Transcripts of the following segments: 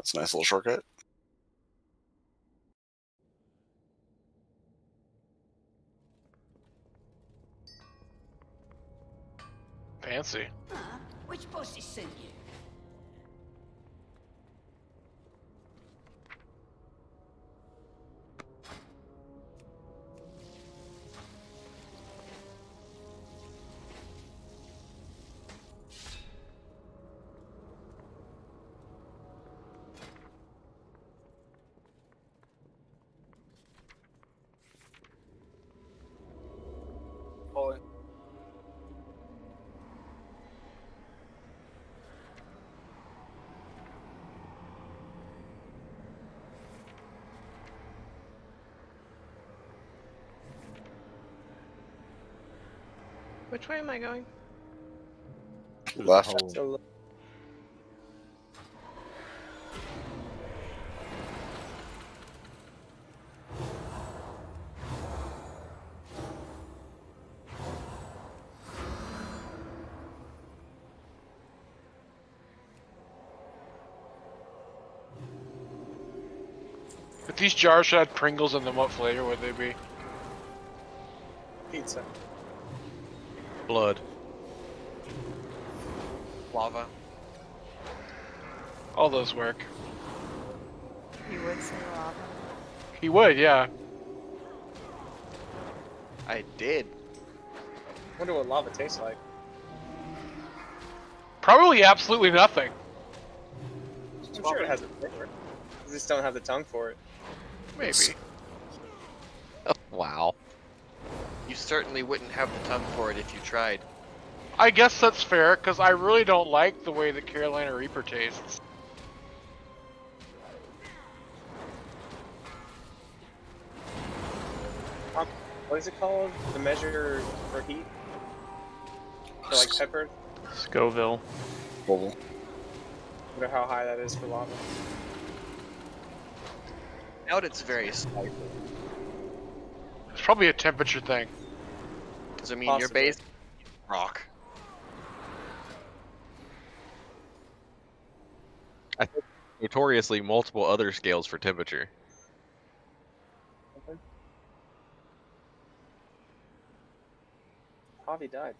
That's a nice little shortcut. Fancy. Which bosses suit you? Pull it. Which way am I going? Left. So, If these jars had Pringles in them, what flavor would they be? pizza. Blood. Lava. All those work. You would say lava. He would, yeah. I did. Wonder what lava tastes like. Probably absolutely nothing. I'm sure it has a flavor. You just don't have the tongue for it. Maybe. Oh, wow. You certainly wouldn't have the tongue for it if you tried. I guess that's fair, because I really don't like the way the Carolina Reaper tastes. What is it called? The measure for heat? For like pepper? Scoville. Oval. Wonder how high that is for lava. Doubt it's very slight. It's probably a temperature thing. Because I mean, your Possibly. base rock. I think notoriously multiple other scales for temperature. Javi died.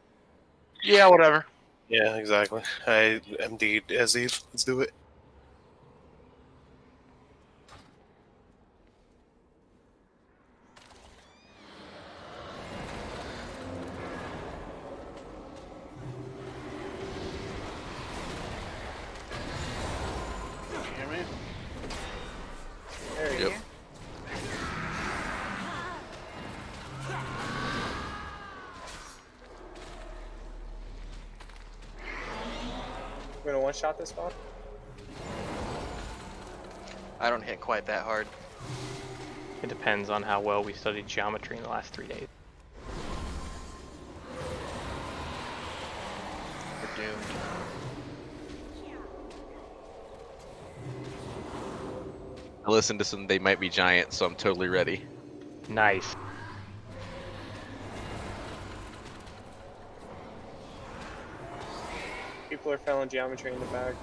Yeah, whatever. Yeah, exactly. I MD'd as Eve. Let's do it. You hear me? There you Yep. go. We're gonna one-shot this spot? I don't hit quite that hard. It depends on how well we studied geometry in the last 3 days. We're doomed. I listened to some They Might Be Giant, so I'm totally ready. Nice. People are failing geometry in the back.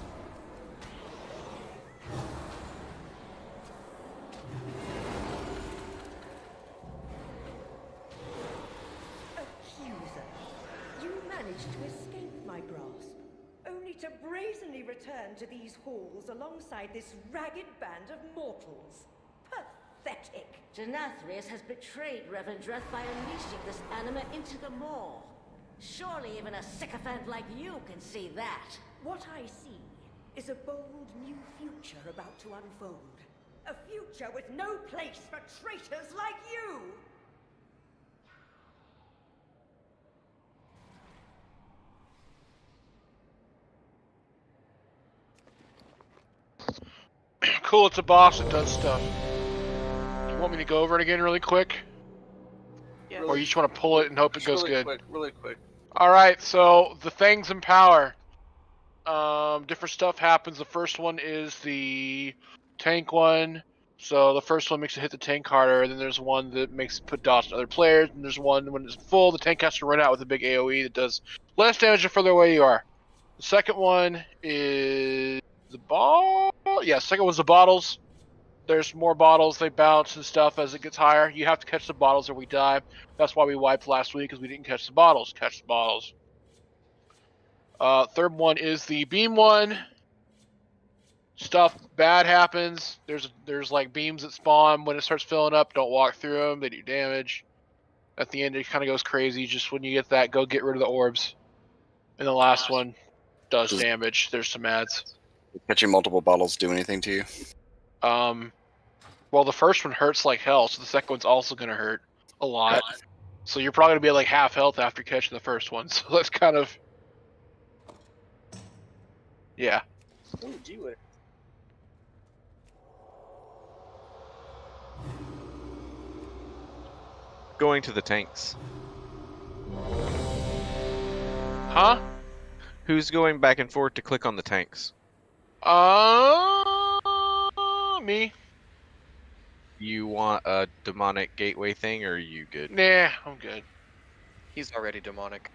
Accuser, you managed to escape my grasp, only to brazenly return to these halls alongside this ragged band of mortals. Pathetic. Nathria has betrayed Revendreth by unleashing this anima into the maw. Surely even a sycophant like you can see that. What I see is a bold new future about to unfold. A future with no place for traitors like you! Cool, it's a boss that does stuff. You want me to go over it again really quick? Yeah. Or you just want to pull it and hope it goes really good? Quick, really quick. Alright, so the things in power. Different stuff happens. The first one is the tank one. So the first one makes it hit the tank harder, and then there's one that makes it put dots on other players, and there's one when it's full, the tank has to run out with a big AoE that does less damage the further away you are. The second one is the ball. Yeah, second was the bottles. There's more bottles. They bounce and stuff as it gets higher. You have to catch the bottles or we die. That's why we wiped last week, because we didn't catch the bottles. Catch the bottles. Third one is the beam one. Stuff bad happens. There's like beams that spawn when it starts filling up. Don't walk through them. They do damage. At the end, it kind of goes crazy. Just when you get that, go get rid of the orbs. And the last one does damage. There's some ads. Catching multiple bottles do anything to you? Well, the first one hurts like hell, so the second one's also gonna hurt a lot. So you're probably gonna be at like half health after catching the first one. So that's kind of, yeah. Oh, gee whiz. Going to the tanks. Huh? Who's going back and forth to click on the tanks? Me. You want a demonic gateway thing, or are you good? Nah, I'm good. He's already demonic.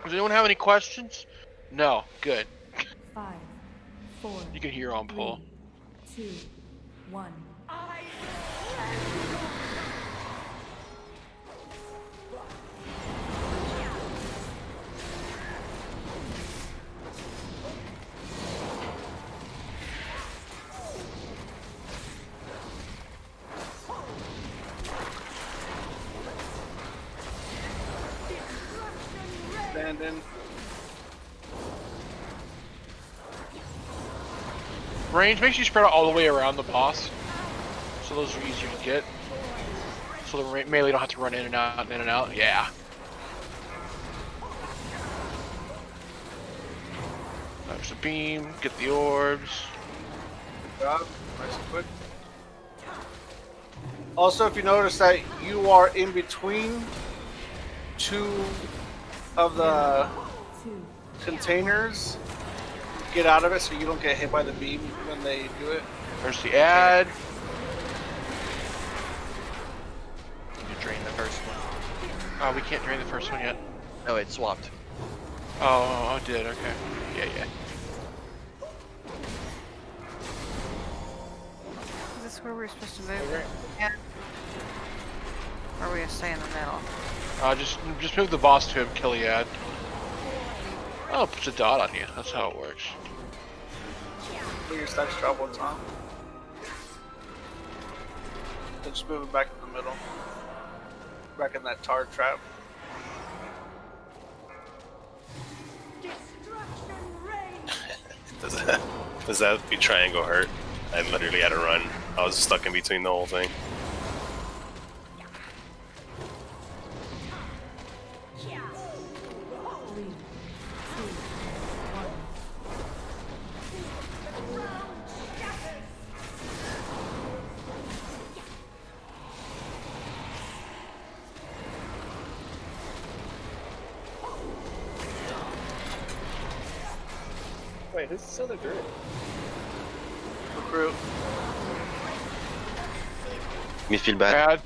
Does anyone have any questions? No. Good. 5, 4. You can hear on pull. 2, 1. Abandon. Range makes you spread out all the way around the boss, so those are easier to get. So the melee don't have to run in and out and in and out. Yeah. There's a beam. Get the orbs. Good job. Nice and quick. Also, if you notice that you are in between two of the containers, get out of it so you don't get hit by the beam when they do it. There's the ad. You drain the first one. Oh, we can't drain the first one yet. No, it swapped. Oh, it did. Okay. Yeah. Is this where we're supposed to move? Yeah. Or are we gonna stay in the middle? Just move the boss to him, kill the ad. Oh, it puts a dot on you. That's how it works. Put your stats drop one time. Then just move it back in the middle. Back in that tar trap. Does that be triangle hurt? I literally had to run. I was stuck in between the whole thing. Wait, who's this other druid? Recruit. Me feel bad. Ad.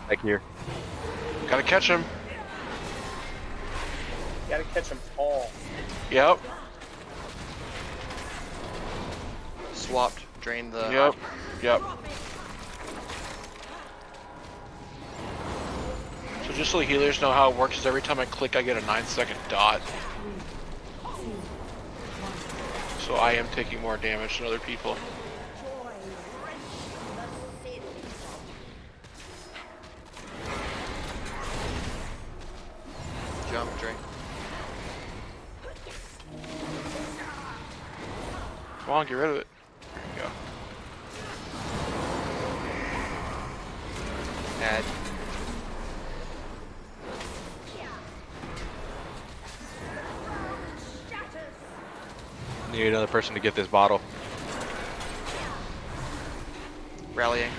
Back here. Gotta catch him. Gotta catch them all. Yep. Swapped. Drain the. Yep. So just so the healers know how it works, is every time I click, I get a 9-second dot. So I am taking more damage than other people. Jump, drain. Come on, get rid of it. There you go. Add. Need another person to get this bottle. rallying.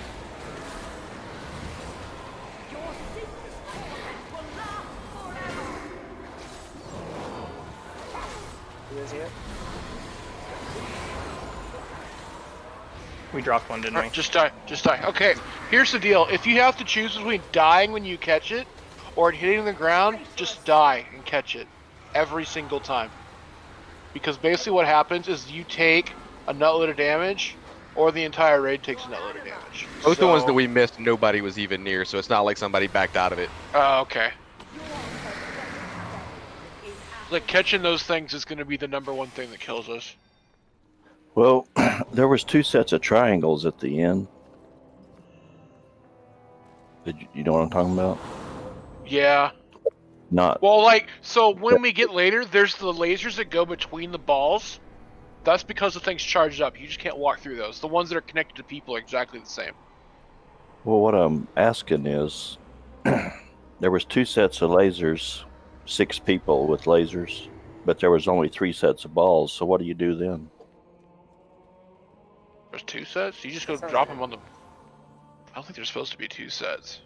Who is here? We dropped one, didn't we? Just die. Just die. Okay, here's the deal. If you have to choose between dying when you catch it or hitting the ground, just die and catch it. Every single time. Because basically what happens is you take a nutload of damage, or the entire raid takes a nutload of damage. Both the ones that we missed, nobody was even near, so it's not like somebody backed out of it. Oh, okay. Like, catching those things is going to be the #1 thing that kills us. Well, there was 2 sets of triangles at the end. You know what I'm talking about? Yeah. Not. Well, like, so when we get later, there's the lasers that go between the balls. That's because the thing's charged up. You just can't walk through those. The ones that are connected to people are exactly the same. Well, what I'm asking is, there was 2 sets of lasers, 6 people with lasers, but there was only 3 sets of balls. So what do you do then? There's 2 sets? You just go drop them on the... I don't think there's supposed to be 2 sets.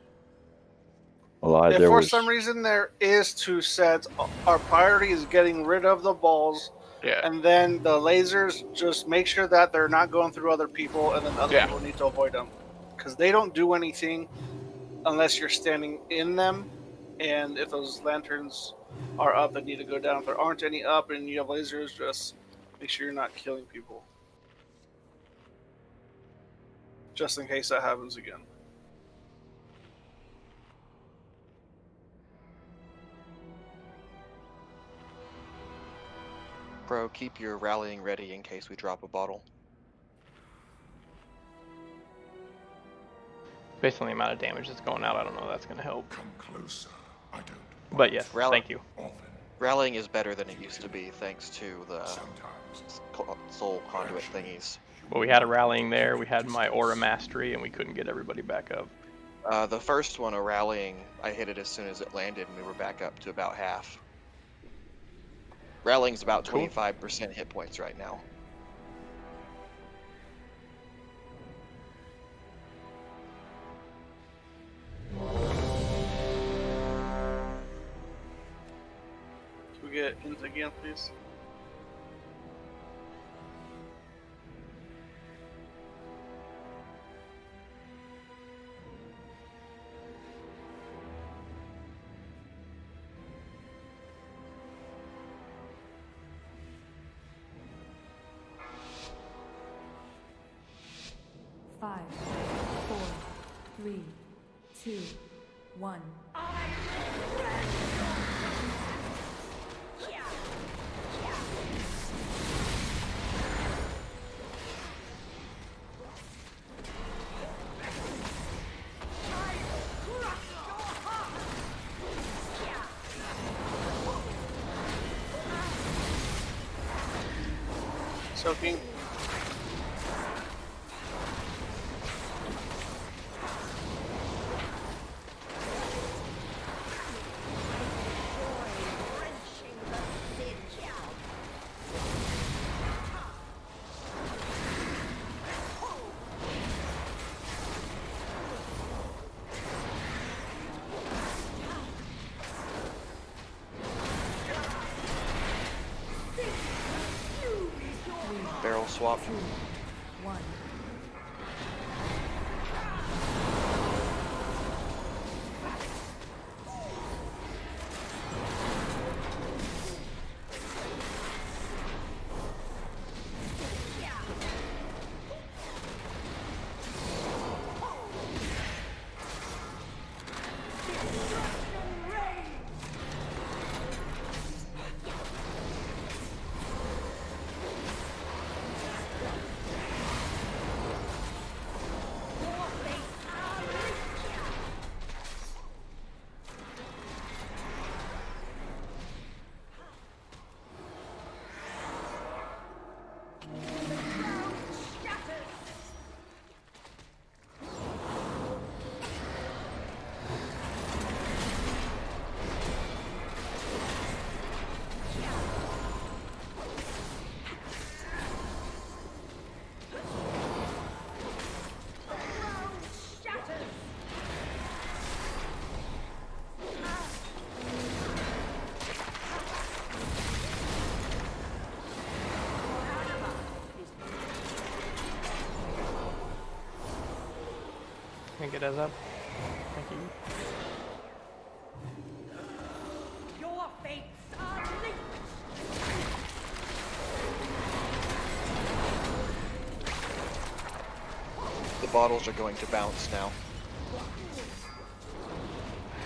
Well, If for some reason there is 2 sets, our priority is getting rid of the balls. Yeah. And then the lasers, just make sure that they're not going through other people, and then other people need to avoid them. Because they don't do anything unless you're standing in them. And if those lanterns are up, they need to go down. If there aren't any up and you have lasers, just make sure you're not killing people. Just in case that happens again. Bro, keep your rallying ready in case we drop a bottle. Based on the amount of damage that's going out, I don't know if that's going to help. Come closer. I don't. But yes, thank you. Rallying is better than it used to be thanks to the soul conduit thingies. Well, we had a rallying there, we had my aura mastery, and we couldn't get everybody back up. The first one, a rallying, I hit it as soon as it landed, and we were back up to about half. Rallying's about 25% hit points right now. Can we get int again, please? Five, 4, 3, 2, 1. Soaking. Barrel swap. 2, 1. it as up. Thank you. Your fates are linked. The bottles are going to bounce now.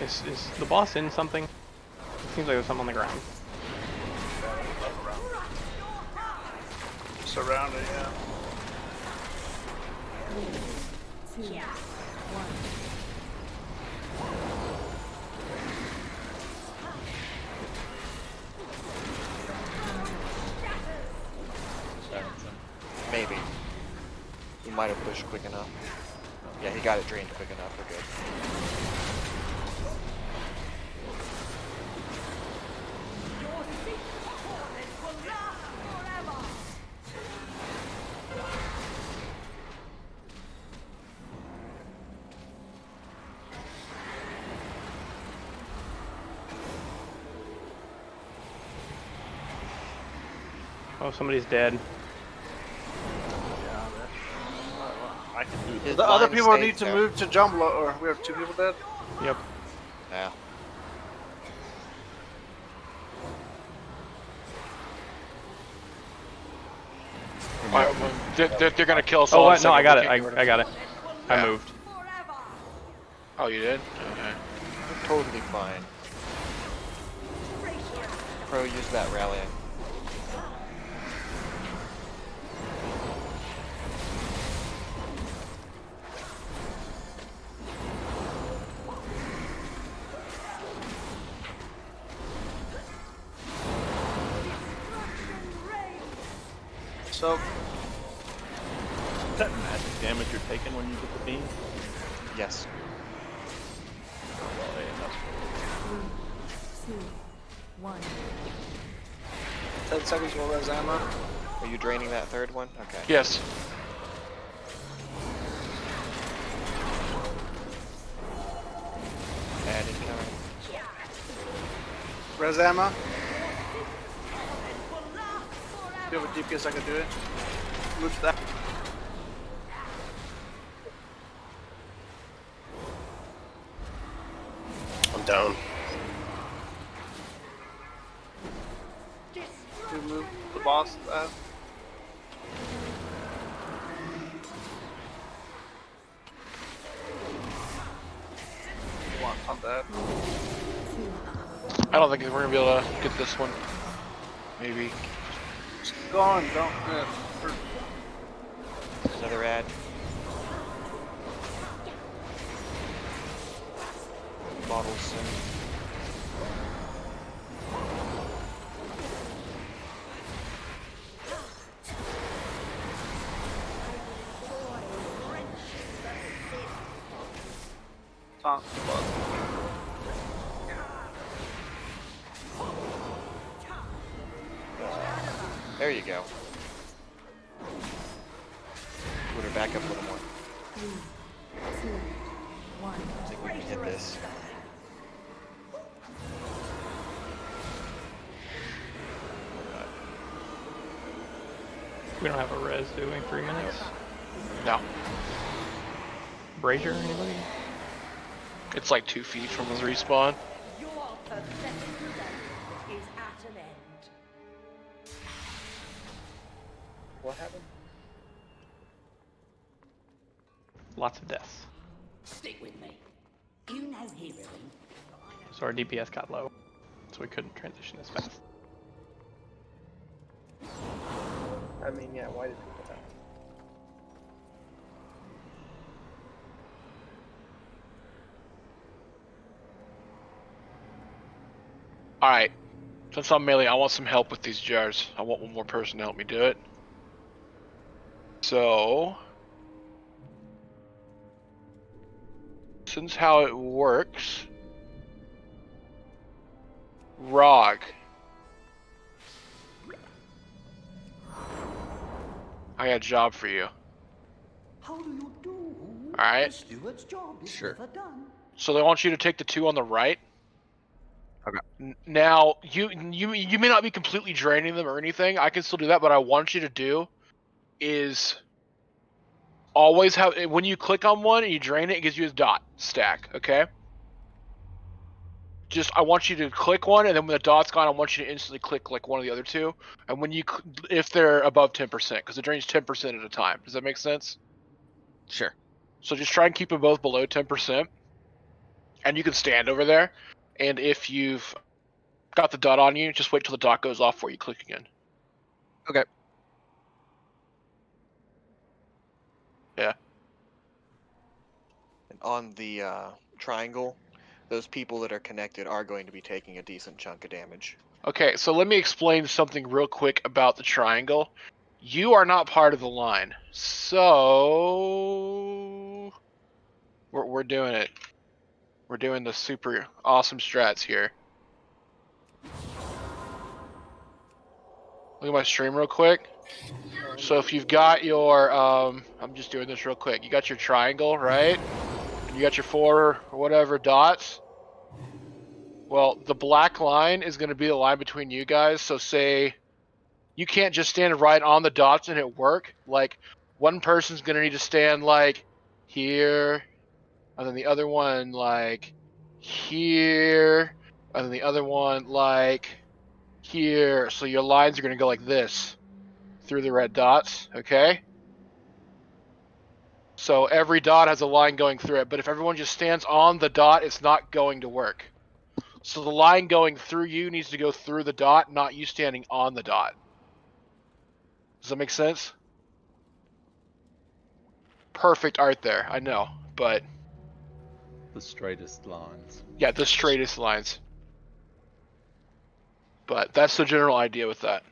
Is the boss in something? It seems like there's something on the ground. Surrounded, yeah. 3, 2, 1. Maybe. He might have pushed quick enough. Yeah, he got it drained quick enough. We're good. Your secret torment will last forever. Oh, somebody's dead. I can do His the other blind people stays need to there. move to Jumbo, or we have 2 people dead. Yep. Yeah. Alright, well, they're gonna kill us Oh, all. what? No, I got it. We'll kick I got it. I Yeah. moved. Oh, you did? Okay. We're totally fine. Pro, use that rallying. So, Is that magic damage you're taking when you get the beam? Yes. Oh, yeah, that's 3, 2, 1. 10 seconds will res ammo. Are you draining that third one? Okay. Yes. And incoming. Res ammo. Do you have a DPS I can do it? Move to that. I'm down. To move the boss to that. On that. I don't think we're gonna be able to get this one. Maybe. Just go on, don't. Another ad. Bottles soon. Taunt the boss. There you go. Put her back up a little more. 3, 2, 1. I think we can hit this. We don't have a res, do we? 3 minutes? No. Brazier, anybody? It's like 2 feet from his respawn. Your pathetic development is at an end. What happened? Lots of deaths. Stick with me. You know heroing. So our DPS got low, so we couldn't transition as fast. I mean, yeah, why did people die? Alright. Since I'm melee, I want some help with these jars. I want one more person to help me do it. So... since how it works... Rog. I got a job for you. How do you do? Alright. The steward's job is Sure. never done. So they want you to take the 2 on the right. Okay. Now, you may not be completely draining them or anything. I can still do that, but what I want you to do is always have, when you click on one and you drain it, it gives you a dot stack, okay? Just, I want you to click one, and then when the dot's gone, I want you to instantly click like one of the other two. And when you, if they're above 10%, because it drains 10% at a time. Does that make sense? Sure. So just try and keep them both below 10%. And you can stand over there. And if you've got the dot on you, just wait till the dot goes off before you click again. Okay. Yeah. And on the triangle, those people that are connected are going to be taking a decent chunk of damage. Okay, so let me explain something real quick about the triangle. You are not part of the line, so we're doing it. We're doing the super awesome strats here. Look at my stream real quick. So if you've got your, I'm just doing this real quick. You got your triangle, right? And you got your 4 or whatever dots. Well, the black line is going to be the line between you guys. So say you can't just stand right on the dots and it work. Like one person's going to need to stand like here, and then the other one like here, and then the other one like here. So your lines are going to go like this through the red dots, okay? So every dot has a line going through it, but if everyone just stands on the dot, it's not going to work. So the line going through you needs to go through the dot, not you standing on the dot. Does that make sense? Perfect art there, I know, but... The straightest lines. Yeah, the straightest lines. But that's the general idea with that.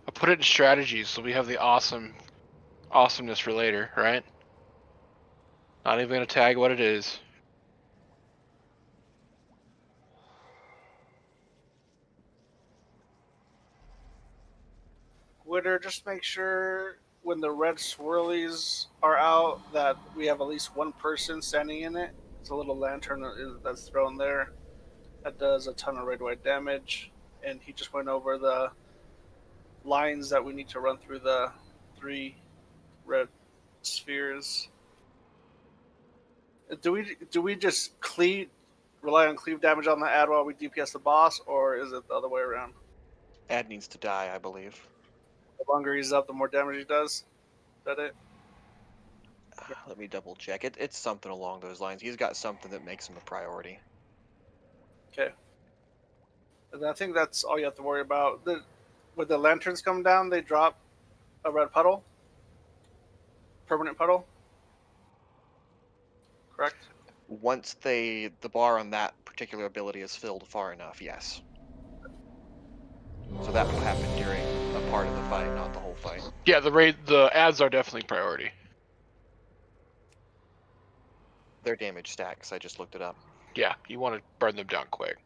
I'll put it in strategies so we have the awesomeness for later, right? Not even gonna tag what it is. Witter, just make sure when the red swirlies are out that we have at least one person standing in it. It's a little lantern that's thrown there that does a ton of red white damage, and he just went over the lines that we need to run through the 3 red spheres. Do we just rely on cleave damage on the ad while we DPS the boss, or is it the other way around? Ad needs to die, I believe. The longer he's up, the more damage he does. Is that it? Let me double check. It's something along those lines. He's got something that makes him a priority. Okay. And I think that's all you have to worry about. When the lanterns come down, they drop a red puddle. Permanent puddle. Correct? Once the bar on that particular ability is filled far enough, yes. So that will happen during a part of the fight, not the whole fight. Yeah, the ads are definitely priority. Their damage stacks, I just looked it up. Yeah, you want to burn them down quick.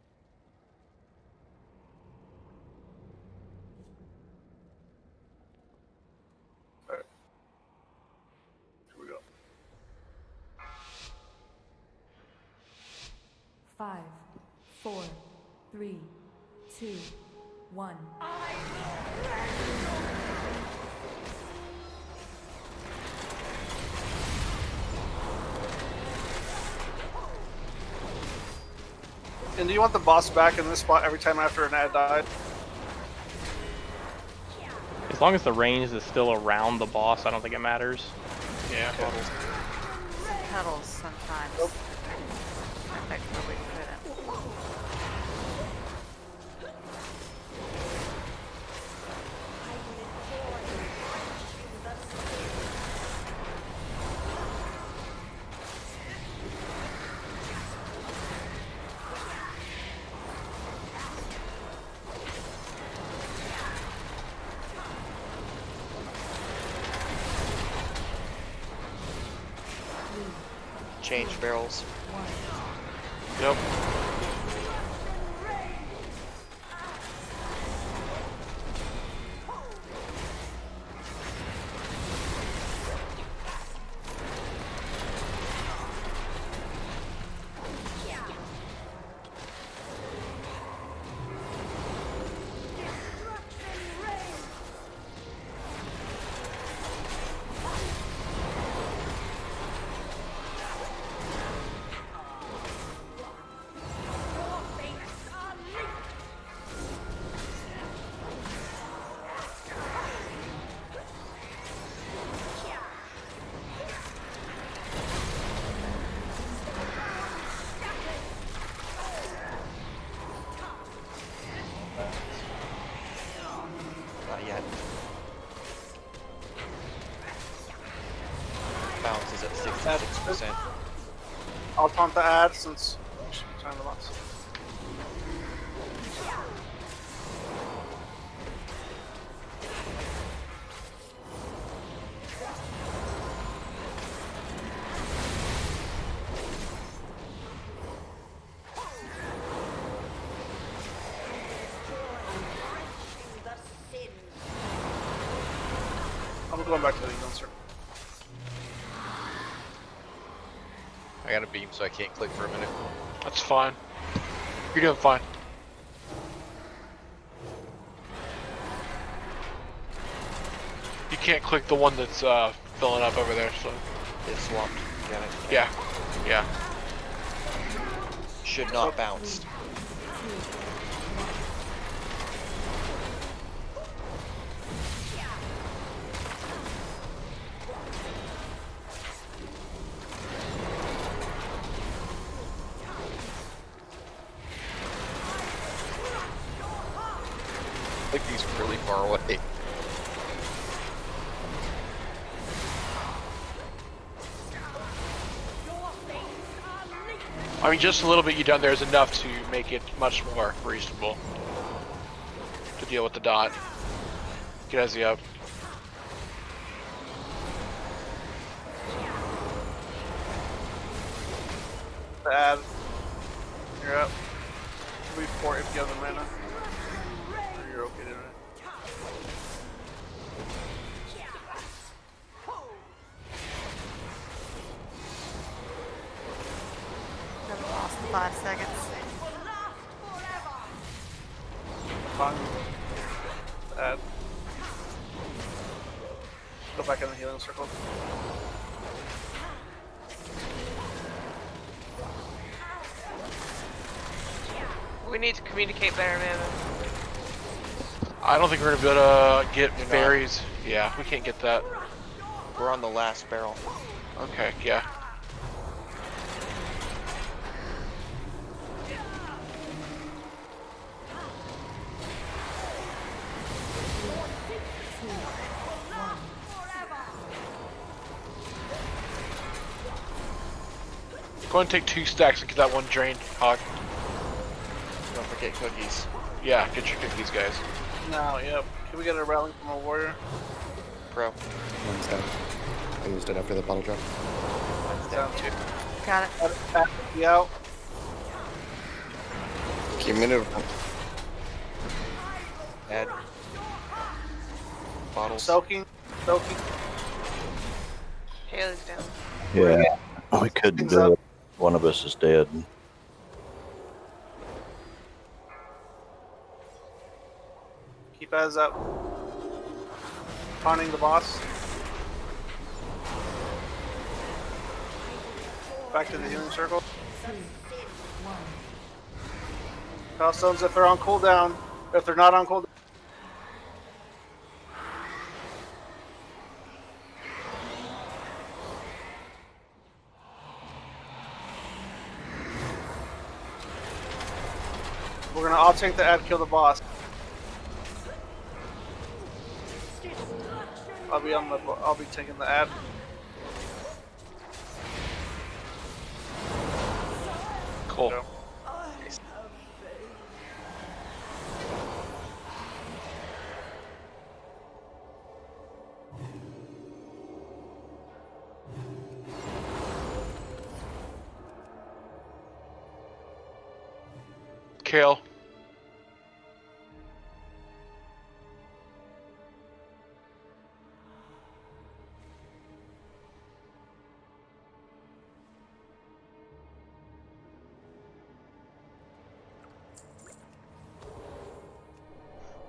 Alright. Here we go. 5, 4, 3, 2, 1. And do you want the boss back in this spot every time after an ad died? As long as the range is still around the boss, I don't think it matters. Yeah. Petals sometimes. Nope. Affect where we put it. Change barrels. Yep. 66%. I'll taunt the ad since she's trying the boss. I'm going back to the healing circle. I got a beam, so I can't click for a minute. That's fine. You're doing fine. You can't click the one that's filling up over there, so. It's swapped. Got it. Yeah. Yeah. Should not bounce. Like he's really far away. I mean, just a little bit you done there is enough to make it much more reasonable to deal with the dot. Get Ezzy up. Bad. You're up. Be 4 if you have the mana. Or you're okay doing it. Never lost in 5 seconds. Fine. Bad. Go back in the healing circle. We need to communicate better, man. I don't think we're gonna be able to get fairies. Yeah, we can't get that. We're on the last barrel. Okay, yeah. Go and take 2 stacks and get that one drained, Hog. Don't forget cookies. Yeah, get your cookies, guys. No, yep. Can we get a rally from a warrior? Pro. One's down. I used it after the bottle drop. Down 2. Got it. Be out. Keep me moving. Add. Bottles. Soaking. Soaking. Haley's down. Yeah, we couldn't do it. One of us is dead. Keep eyes up. Taunting the boss. Back to the healing circle. Call stones if they're on cooldown. If they're not on cooldown. We're gonna all take the ad, kill the boss. I'll be taking the ad. Cool. So. Kale.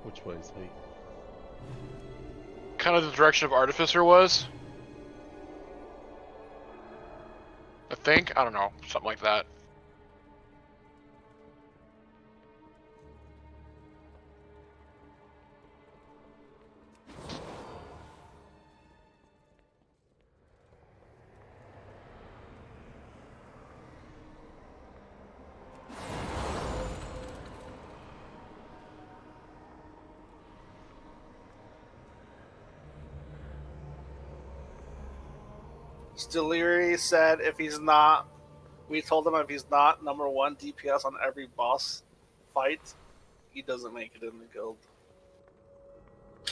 Which way is he? Kind of the direction of Artificer was. I think. I don't know. Something like that. Stelliri said if he's not, we told him if he's not number 1 DPS on every boss fight, he doesn't make it in the guild.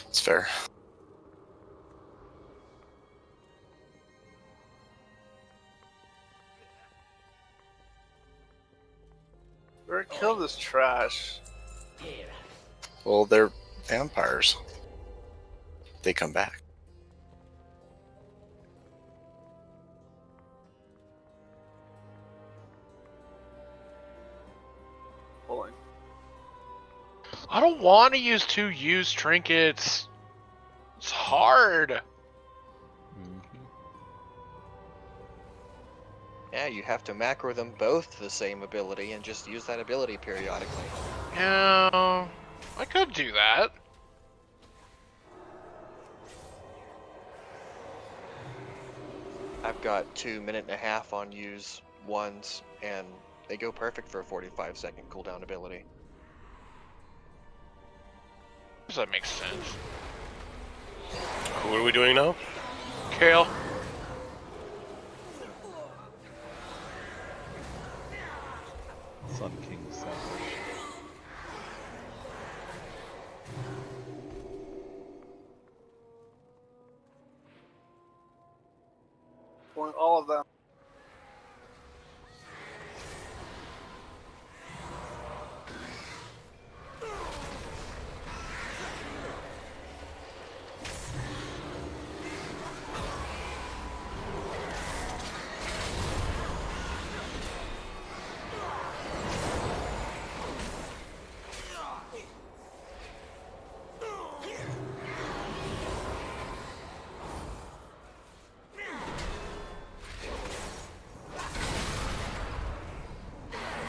It's fair. Better kill this trash. Well, they're vampires. They come back. Pulling. I don't want to use 2 used trinkets. It's hard. Yeah, you have to macro them both the same ability and just use that ability periodically. Yeah, I could do that. I've got 2 1.5 on use ones, and they go perfect for a 45-second cooldown ability. Does that make sense? Who are we doing now? Kale. Sun King Savage. Pulling all of them.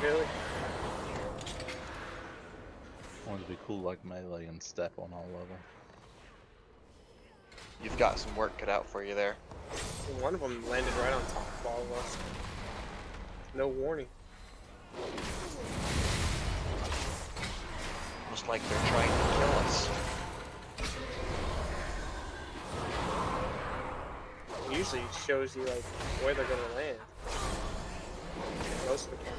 Really? I want to be cool like melee and step on all level. You've got some work cut out for you there. One of them landed right on top of all of us. No warning. Looks like they're trying to kill us. Usually it shows you like where they're gonna land. Most of the time.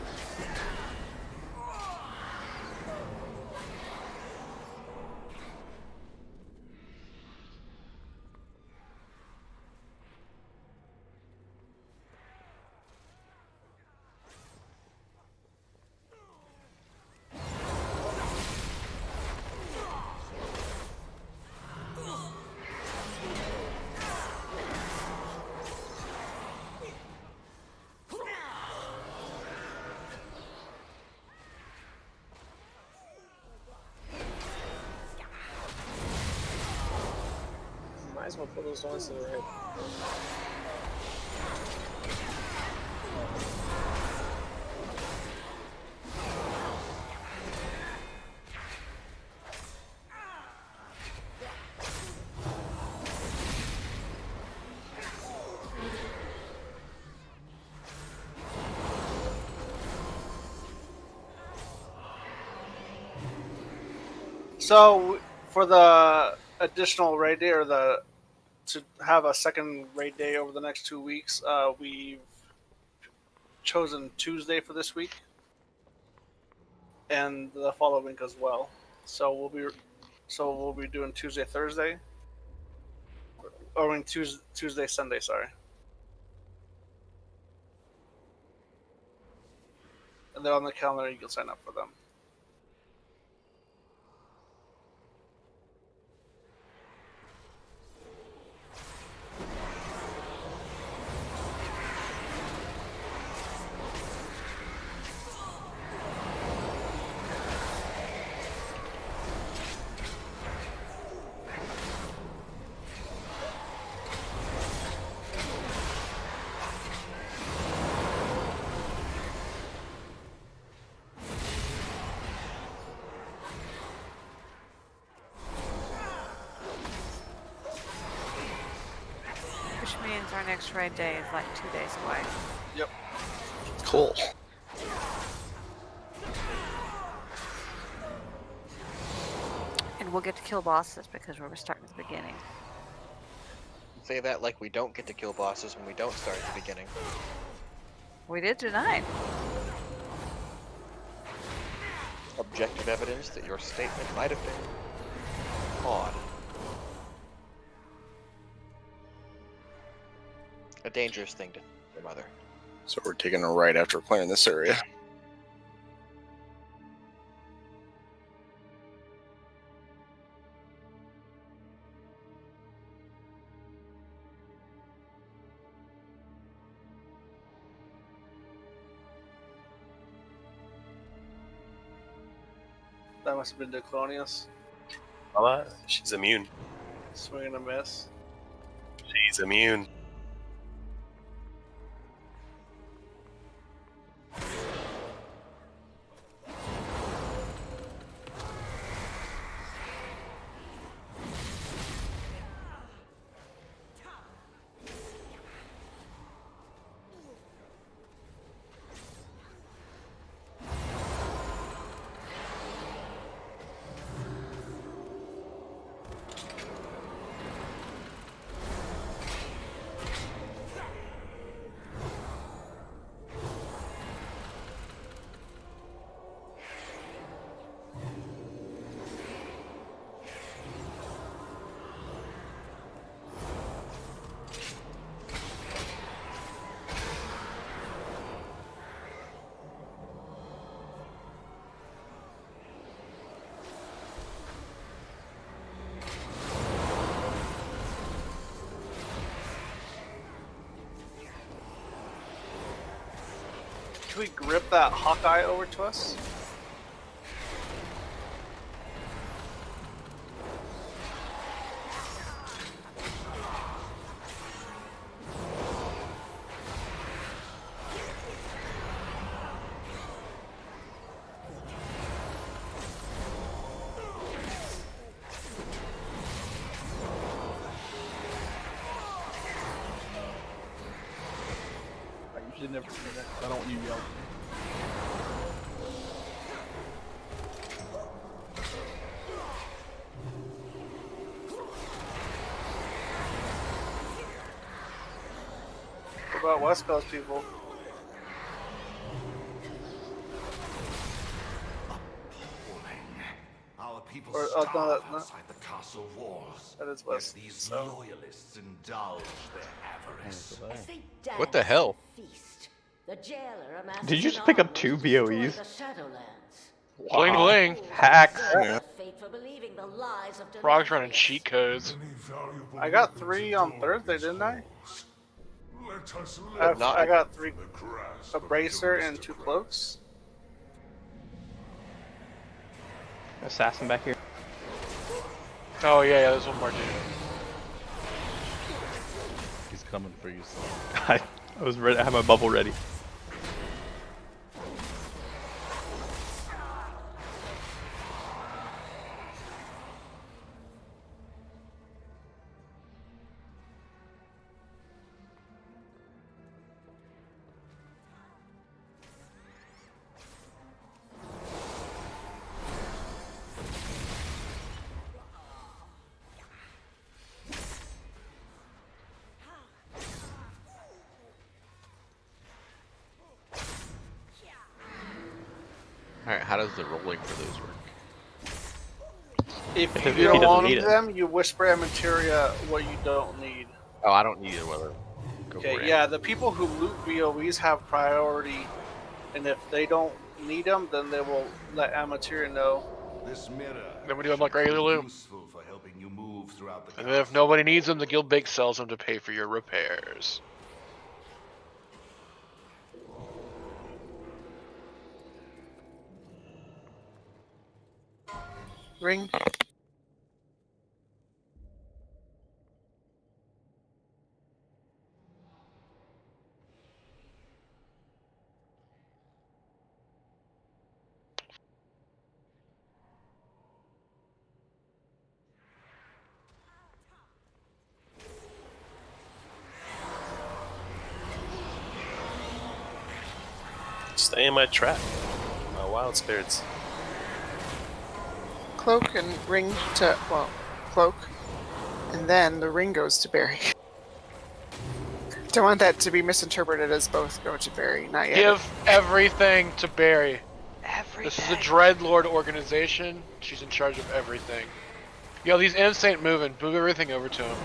Might as well put those ones to the right. So for the additional raid day, or to have a second raid day over the next 2 weeks, we've chosen Tuesday for this week and the following week as well. So we'll be doing Tuesday, Thursday, or I mean Tuesday, Sunday. Sorry. And they're on the calendar. You can sign up for them. Which means our next raid day is like 2 days away. Yep. Cool. And we'll get to kill bosses because we're starting at the beginning. say that like we don't get to kill bosses when we don't start at the beginning. We did tonight. Objective evidence that your statement might have been odd. A dangerous thing to mother. So we're taking a right after clearing this area. That must have been Declonius. She's immune. Swing and a miss. She's immune. Can we grip that Hawkeye over to us? I usually never say that 'cause I don't want you yelling. What about West Coast people? Our people Or, starve no, no. outside the castle walls. That is Yet West. these loyalists indulge their avarice. What the hell? Feast. The jailer amasses Did you just an pick up army 2 to destroy BOEs? the Shadowlands. Bling bling. Hacks. Yeah. Fate for believing the lies of Frog's running cheat codes. I got 3 on Thursday, didn't I? Let us I got 3, a bracer and 2 cloaks. Assassin back here. Oh yeah, there's one more dude. He's coming for you, son. I was ready. I had my bubble ready. Alright, how does the rolling for those work? If If you he don't doesn't need need it. them, you whisper at materia what you don't need. Oh, I don't need it. Whether go for Okay, it. yeah, the people who loot BOEs have priority, and if they don't need them, then they will let Amateria know. This mirror Then we do them like regular loot. useful for helping you move throughout the And then if nobody needs them, the guild bake sells them to pay for your repairs. Ring. Stay in my trap. My wild spirits. Cloak and ring to, well, cloak. And then the ring goes to Barry. Don't want that to be misinterpreted as both go to Barry. Not yet. Give everything to Barry. This is a Dreadlord organization. She's in charge of everything. Yo, these imps ain't moving. Move everything over to him.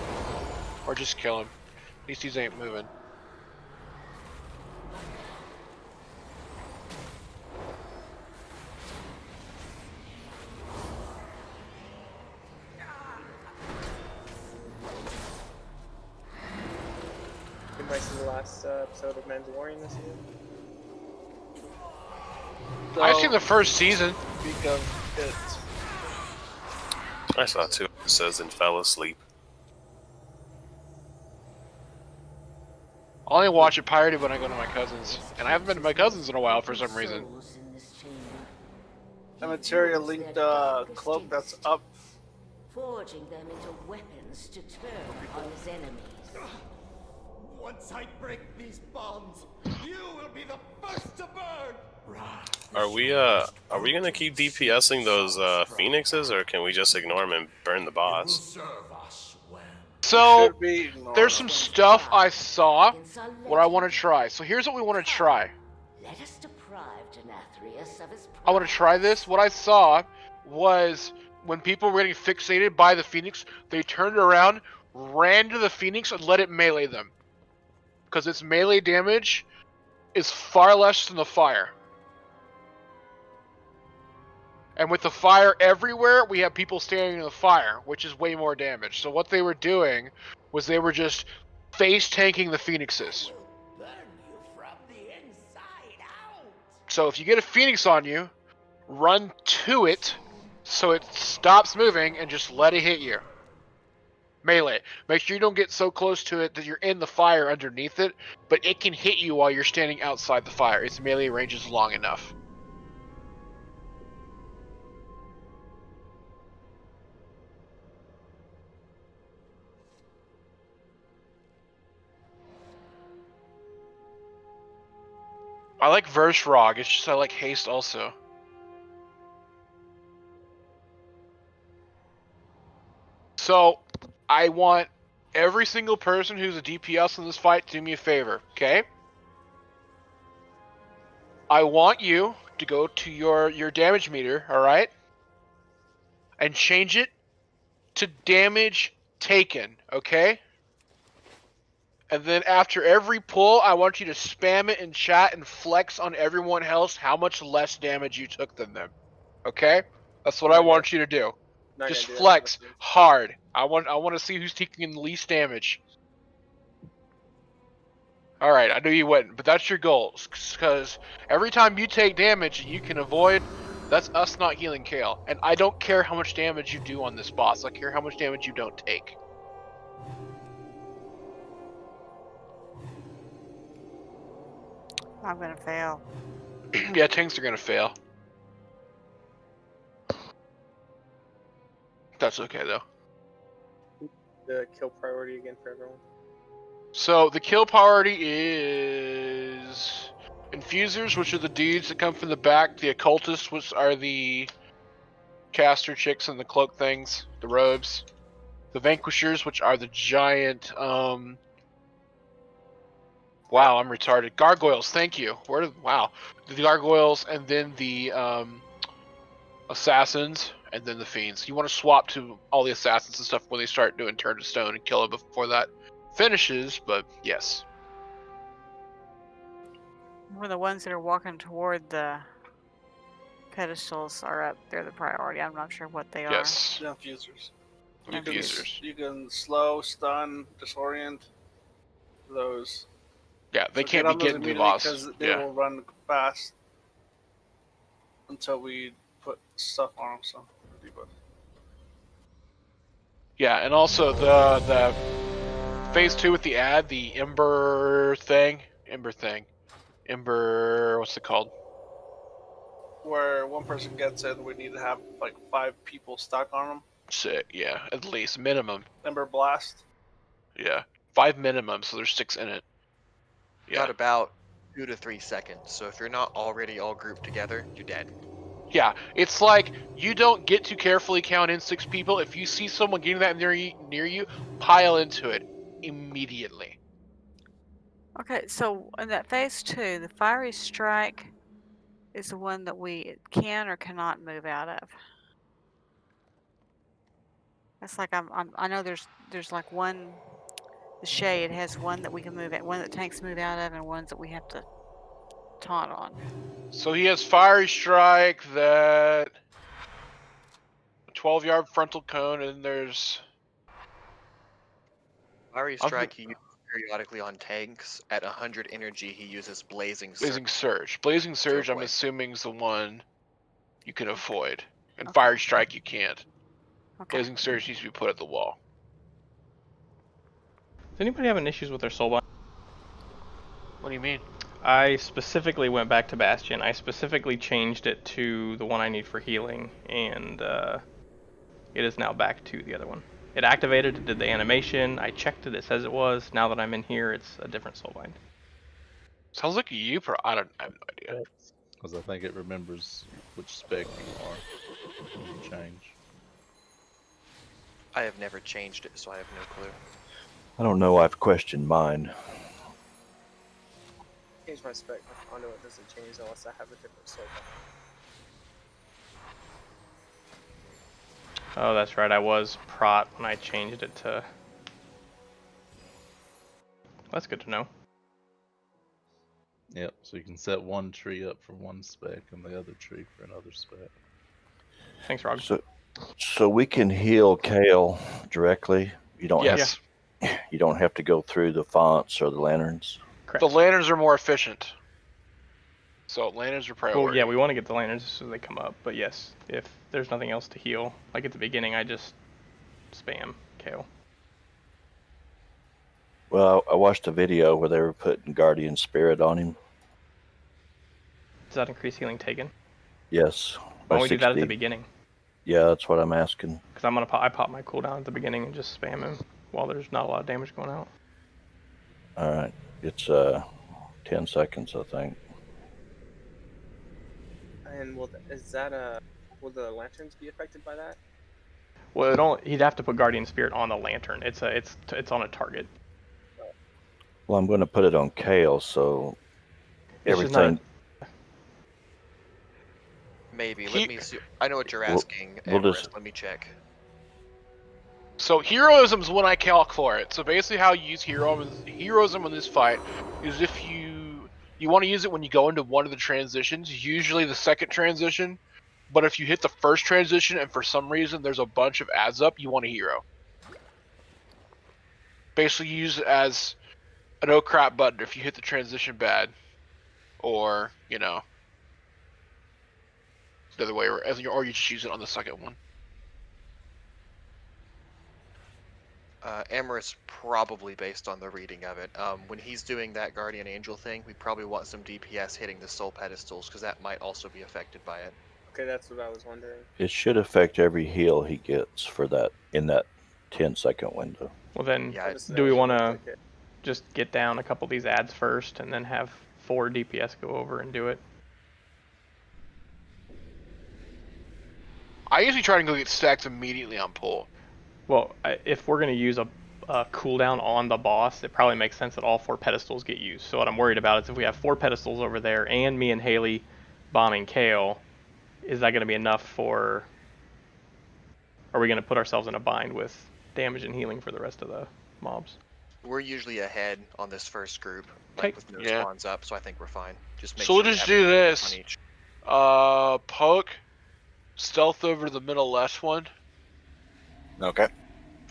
Or just kill him. At least these ain't moving. Anybody see the last episode of Mandalorian this year? I've seen the first season. Speak of it. I saw 2 episodes and fell asleep. I only watch it pirated when I go to my cousin's. And I haven't been to my cousin's in a while for some reason. The material linked cloak that's up. Forging them into weapons to turn on his enemies. Once I break these bonds, you will be the first to burn. Are we gonna keep DPSing those phoenixes, or can we just ignore them and burn the boss? So, there's some stuff I saw what I want to try. So here's what we want to try. Let us deprive Nathria of his I want to try this. What I saw was when people were getting fixated by the phoenix, they turned around, ran to the phoenix, and let it melee them. Because its melee damage is far less than the fire. And with the fire everywhere, we have people standing in the fire, which is way more damage. So what they were doing was they were just face tanking the phoenixes. So if you get a phoenix on you, run to it so it stops moving and just let it hit you. Melee it. Make sure you don't get so close to it that you're in the fire underneath it, but it can hit you while you're standing outside the fire. Its melee range is long enough. I like Verse Rog, it's just I like Haste also. So, I want every single person who's a DPS in this fight to do me a favor, okay? I want you to go to your damage meter, alright? And change it to damage taken, okay? And then after every pull, I want you to spam it in chat and flex on everyone else how much less damage you took than them. Okay? That's what I want you to do. Just flex hard. I want to see who's taking the least damage. Alright, I knew you wouldn't, but that's your goal. Because every time you take damage you can avoid, that's us not healing Kale. And I don't care how much damage you do on this boss. I care how much damage you don't take. I'm gonna fail. Yeah, tanks are gonna fail. That's okay though. The kill priority again for everyone. So the kill priority is Infusers, which are the dudes that come from the back. The Occultists, which are the caster chicks and the cloak things, the robes. The Vanquishers, which are the giant. Wow, I'm retarded. Gargoyles, thank you. Wow, the gargoyles, and then the assassins, and then the fiends. You want to swap to all the assassins and stuff when they start doing turn to stone and kill it before that finishes. But yes, One of the ones that are walking toward the pedestals are up. They're the priority. I'm not sure what they are. Yes. The infusers. Infusers. You can slow, stun, disorient those. Yeah, they So can't get be on those getting to the immediately boss. because they will run fast until we put stuff on them. So, Yeah, and also the phase 2 with the ad, the Ember, what's it called? where one person gets it, we need to have like 5 people stuck on them. Sick, yeah, at least minimum. Ember Blast. Yeah, 5 minimum, so there's 6 in it. Got about 2 to 3 seconds. So if you're not already all grouped together, you're dead. Yeah, it's like you don't get to carefully count in 6 people. If you see someone getting that near you, pile into it immediately. Okay, so in that phase 2, the fiery strike is the one that we can or cannot move out of. That's like I know there's like one, the shade has one that we can move at, one that tanks move out of, and ones that we have to taunt on. So he has fiery strike, that 12-yard frontal cone, and there's Fiery strike he uses periodically on tanks. At 100 energy, he uses blazing surge. Blazing Surge. Blazing Surge, I'm avoid. assuming, is the one you can avoid. And Fiery Strike, you can't. Okay. Blazing Surge needs to be put at the wall. Does anybody have any issues with their soul bind? What do you mean? I specifically went back to Bastion. I specifically changed it to the one I need for healing, and it is now back to the other one. It activated, it did the animation, I checked it, it says it was. Now that I'm in here, it's a different soul bind. Sounds like you, I have no idea. Because I think it remembers which spec you are when you change. I have never changed it, so I have no clue. I don't know. I've questioned mine. Change my spec. My conduit doesn't change unless I have a different soul. Oh, that's right, I was prot when I changed it to... That's good to know. Yep, so you can set one tree up for one spec and the other tree for another spec. Thanks, Rog. So we can heal Kale directly. You don't Yes. you don't have to go through the fonts or the lanterns. Correct. The lanterns are more efficient. So lanterns are priority. Well, yeah, we want to get the lanterns as soon as they come up, but yes, if there's nothing else to heal, like at the beginning, I just spam Kale. Well, I watched a video where they were putting Guardian Spirit on him. Does that increase healing taken? Yes. Why don't by we do that at the 60. beginning? Yeah, that's what I'm asking. Because I pop my cooldown at the beginning and just spam him while there's not a lot of damage going out. All right. It's 10 seconds, I think. And will the lanterns be affected by that? Well, he'd have to put Guardian Spirit on the lantern. It's on a target. Well, I'm going to put it on Kale, so It's just not everything. Maybe. Let me see. I know what you're We'll- asking. we'll Everest. just- Let me check. So heroism is when I calc for it. So basically how you use heroism in this fight is if you want to use it when you go into one of the transitions, usually the second transition. But if you hit the first transition and for some reason there's a bunch of adds up, you want a hero. Basically use it as an oh crap button if you hit the transition bad. Or, the other way, or you just use it on the second one. Amorous probably based on the reading of it. When he's doing that Guardian Angel thing, we probably want some DPS hitting the soul pedestals because that might also be affected by it. Okay, that's what I was wondering. It should affect every heal he gets for that in that 10-second window. Well then, Yeah, do we want to just get down a couple of these ads first and then have 4 DPS go over and do it? I usually try to go get stacks immediately on pull. Well, if we're going to use a cooldown on the boss, it probably makes sense that all 4 pedestals get used. So what I'm worried about is if we have 4 pedestals over there and me and Haley bombing Kale, is that going to be enough for... Are we going to put ourselves in a bind with damage and healing for the rest of the mobs? We're usually ahead on this first group, like with no spawns up, so I think we're fine. Just make So sure we'll we just have do one this. on each. Poke, stealth over to the middle left one. Okay.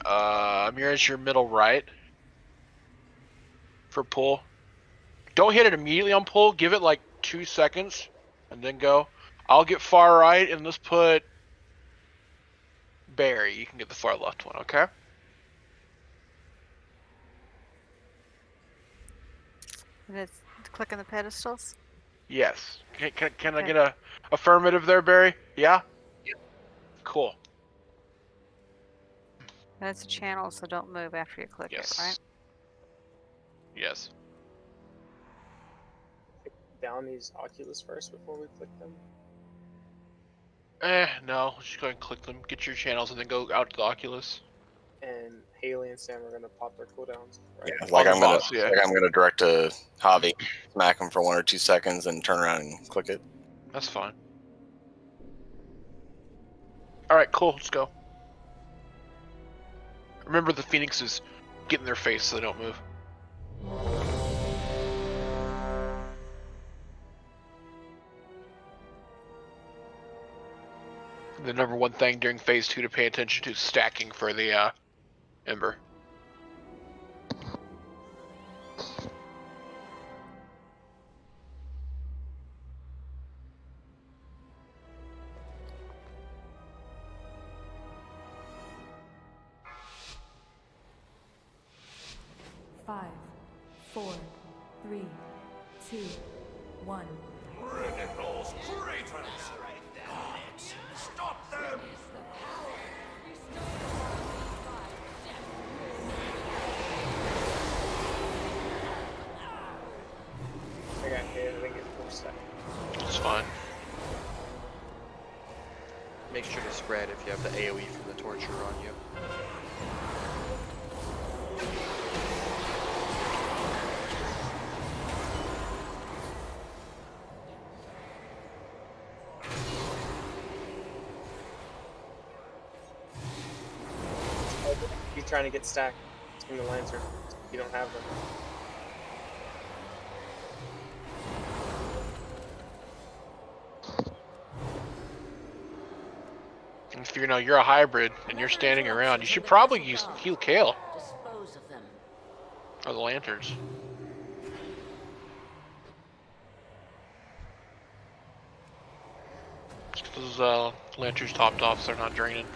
Mirage your middle right. For pull. Don't hit it immediately on pull. Give it like 2 seconds, and then go. I'll get far right, and let's put Barry. You can get the far left one, okay? And it's clicking the pedestals. Yes. Can I get a affirmative there, Barry? Yeah? Yep. Cool. That's a channel, so don't move after you click it, right? Yes. Down these Oculus first before we click them. No. Just go ahead and click them. Get your channels and then go out to the Oculus. and Haley and Sam are gonna pop their cooldowns. Right? Yeah, like On I'm the gonna boss, yeah. like I'm gonna direct to Javi, smack him for 1 or 2 seconds, and turn around and click it. That's fine. Alright, cool, let's go. Remember the phoenixes get in their face so they don't move. The number one thing during phase 2 to pay attention to is stacking for the Ember. Five, 4, 3, 2, 1. Critical traitors! Gods, stop them! I got hit. I think it's 4 seconds. It's fine. Make sure to spread if you have the AoE from the torture on you. He's trying to get stacked from the Lancer. You don't have them. If you're a hybrid and you're standing around, you should probably heal Kale. Dispose of them. Or the lanterns. Just get those lanterns topped off so they're not draining.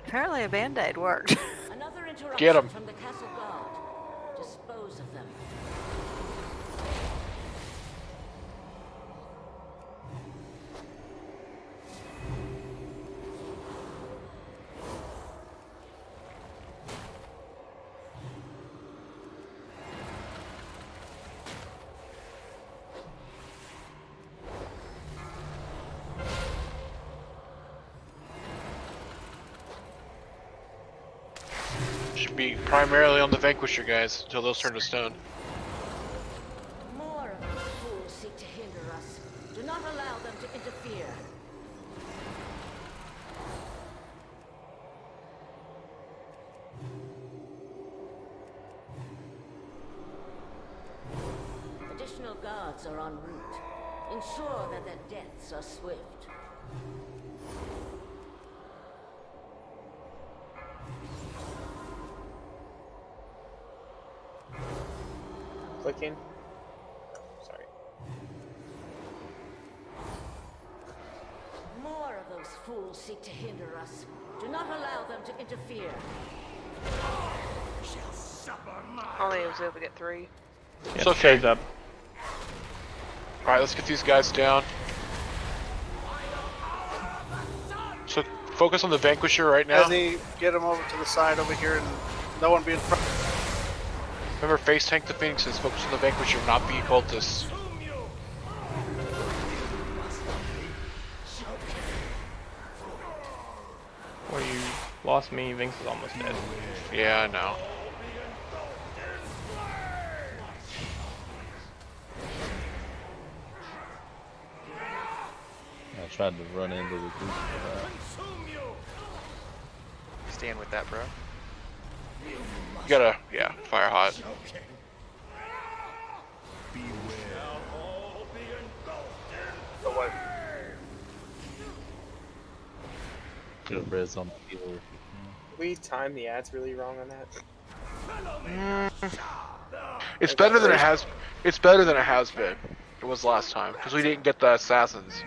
Apparently a band-aid worked. Another interruption Get 'em. from the castle guard. Dispose of them. Should be primarily on the Vanquisher guys until those turn to stone. More of those fools seek to hinder us. Do not allow them to interfere. Additional guards are en route. Ensure that their deaths are swift. Clicking. Sorry. More of those fools seek to hinder us. Do not allow them to interfere. Shall suffer my Only was able to get 3. It's okay. Shades up. Alright, let's get these guys down. So focus on the Vanquisher right now. As they get him over to the side over here and no one be in front. Remember, face tank the Phoenixes, focus on the Vanquisher, not the Cultists. Well, you lost me. Vinx is almost dead. Yeah, I know. I tried to run into the group for Stand with that, bro. You gotta, yeah, fire hot. So what? that. Get res on the healer. We timed the ads really wrong on that. It's better than it has. It's better than it has been. It was last time because we didn't get the assassins.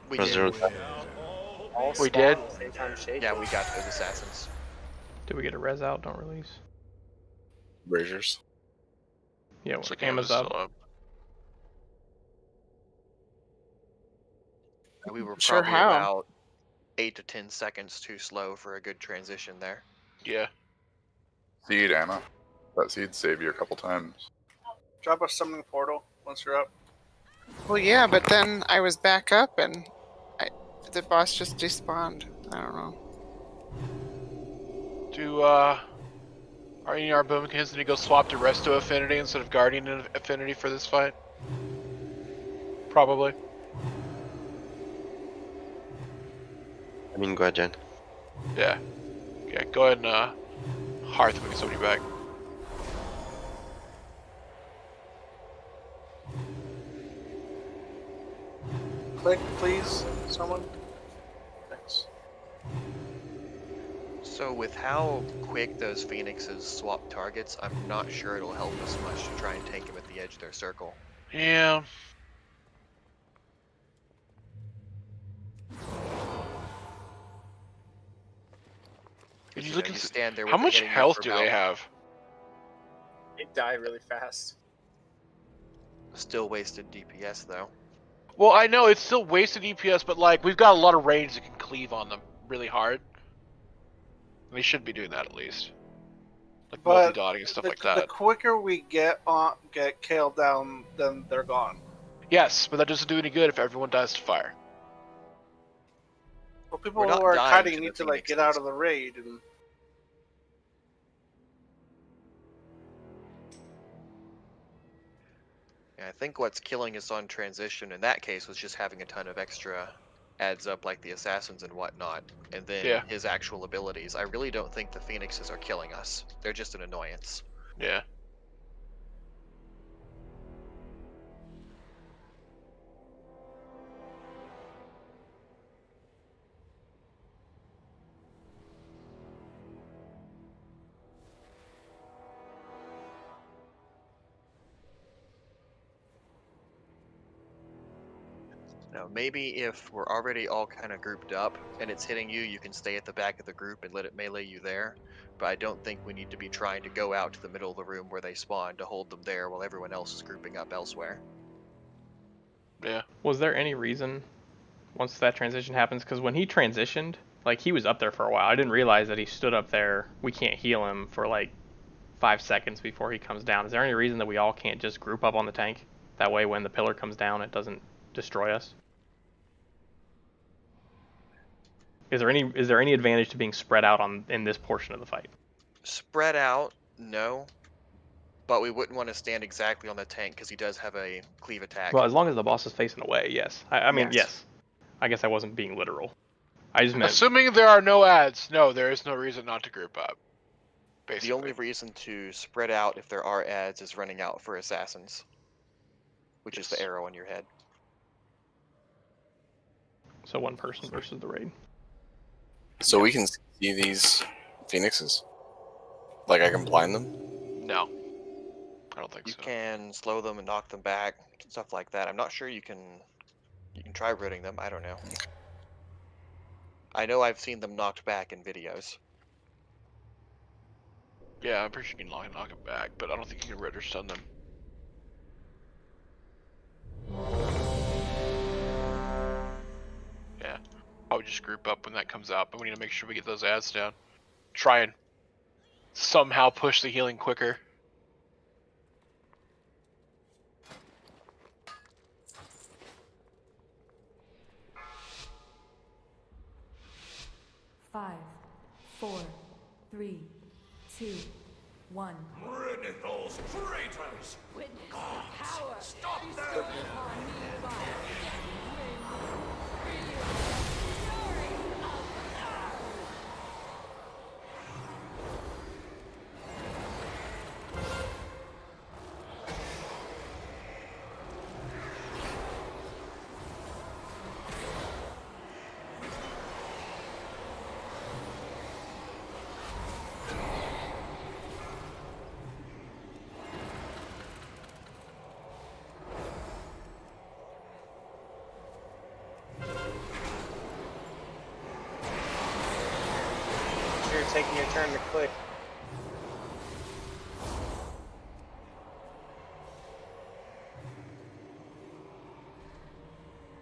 We Was did. there- All We spawn did? at the same time shake. Yeah, we got those assassins. Did we get a res out? Don't release. Braziers. Yeah, Looks like Amma's Amma's up. still up. We were Sure probably how. about 8 to 10 seconds too slow for a good transition there. Yeah. Seed, Anna. That seed saved you a couple times. Drop a summoning portal once you're up. Well, yeah, but then I was back up and the boss just despawned. I don't know. Do are any of our boomkins need to go swap to Resto Affinity instead of Guardian Affinity for this fight? Probably. I mean, Guardian. Yeah. Yeah, go ahead and Hearth when we get somebody back. Click, please, someone. Thanks. So with how quick those phoenixes swap targets, I'm not sure it'll help us much to try and take them at the edge of their circle. Yeah. Because You you, look know, you at stand there how with it much hitting you health for do they about- have? They die really fast. Still wasted DPS though. Well, I know it's still wasted EPS, but like we've got a lot of range that can cleave on them really hard. We should be doing that at least, like But multi-dotting and stuff like The that. quicker we get Kale down, then they're gone. Yes, but that doesn't do any good if everyone dies to fire. Well, people We're not who are dying kiting to need the to like get out of the raid and. Yeah, I think what's killing us on transition in that case was just having a ton of extra adds up like the assassins and whatnot, and then Yeah. his actual abilities. I really don't think the phoenixes are killing us. They're just an annoyance. Yeah. Now, maybe if we're already all kind of grouped up and it's hitting you, you can stay at the back of the group and let it melee you there. But I don't think we need to be trying to go out to the middle of the room where they spawn to hold them there while everyone else is grouping up elsewhere. Yeah. Was there any reason once that transition happens? Because when he transitioned, like he was up there for a while. I didn't realize that he stood up there. We can't heal him for like 5 seconds before he comes down. Is there any reason that we all can't just group up on the tank? That way when the pillar comes down, it doesn't destroy us? Is there any advantage to being spread out in this portion of the fight? Spread out, no. But we wouldn't want to stand exactly on the tank because he does have a cleave attack. Well, as long as the boss is facing away, yes. I mean, yes. I guess I wasn't being literal. I just meant... Assuming there are no ads, no, there is no reason not to group up. Basically. The only reason to spread out if there are ads is running out for assassins, which is the arrow on your head. So one person versus the raid. So we can see these phoenixes? Like I can blind them? No. I don't think you so. You can slow them and knock them back, stuff like that. I'm not sure you can try rooting them, I don't know. I know I've seen them knocked back in videos. Yeah, I'm pretty sure you can knock them back, but I don't think you can rid or stun them. Yeah. I would just group up when that comes out, but we need to make sure we get those ads down. Try and somehow push the healing quicker. Five, 4, 3, 2, 1. Rid those traitors! Witness the power! Stop them! You're taking your turn to click.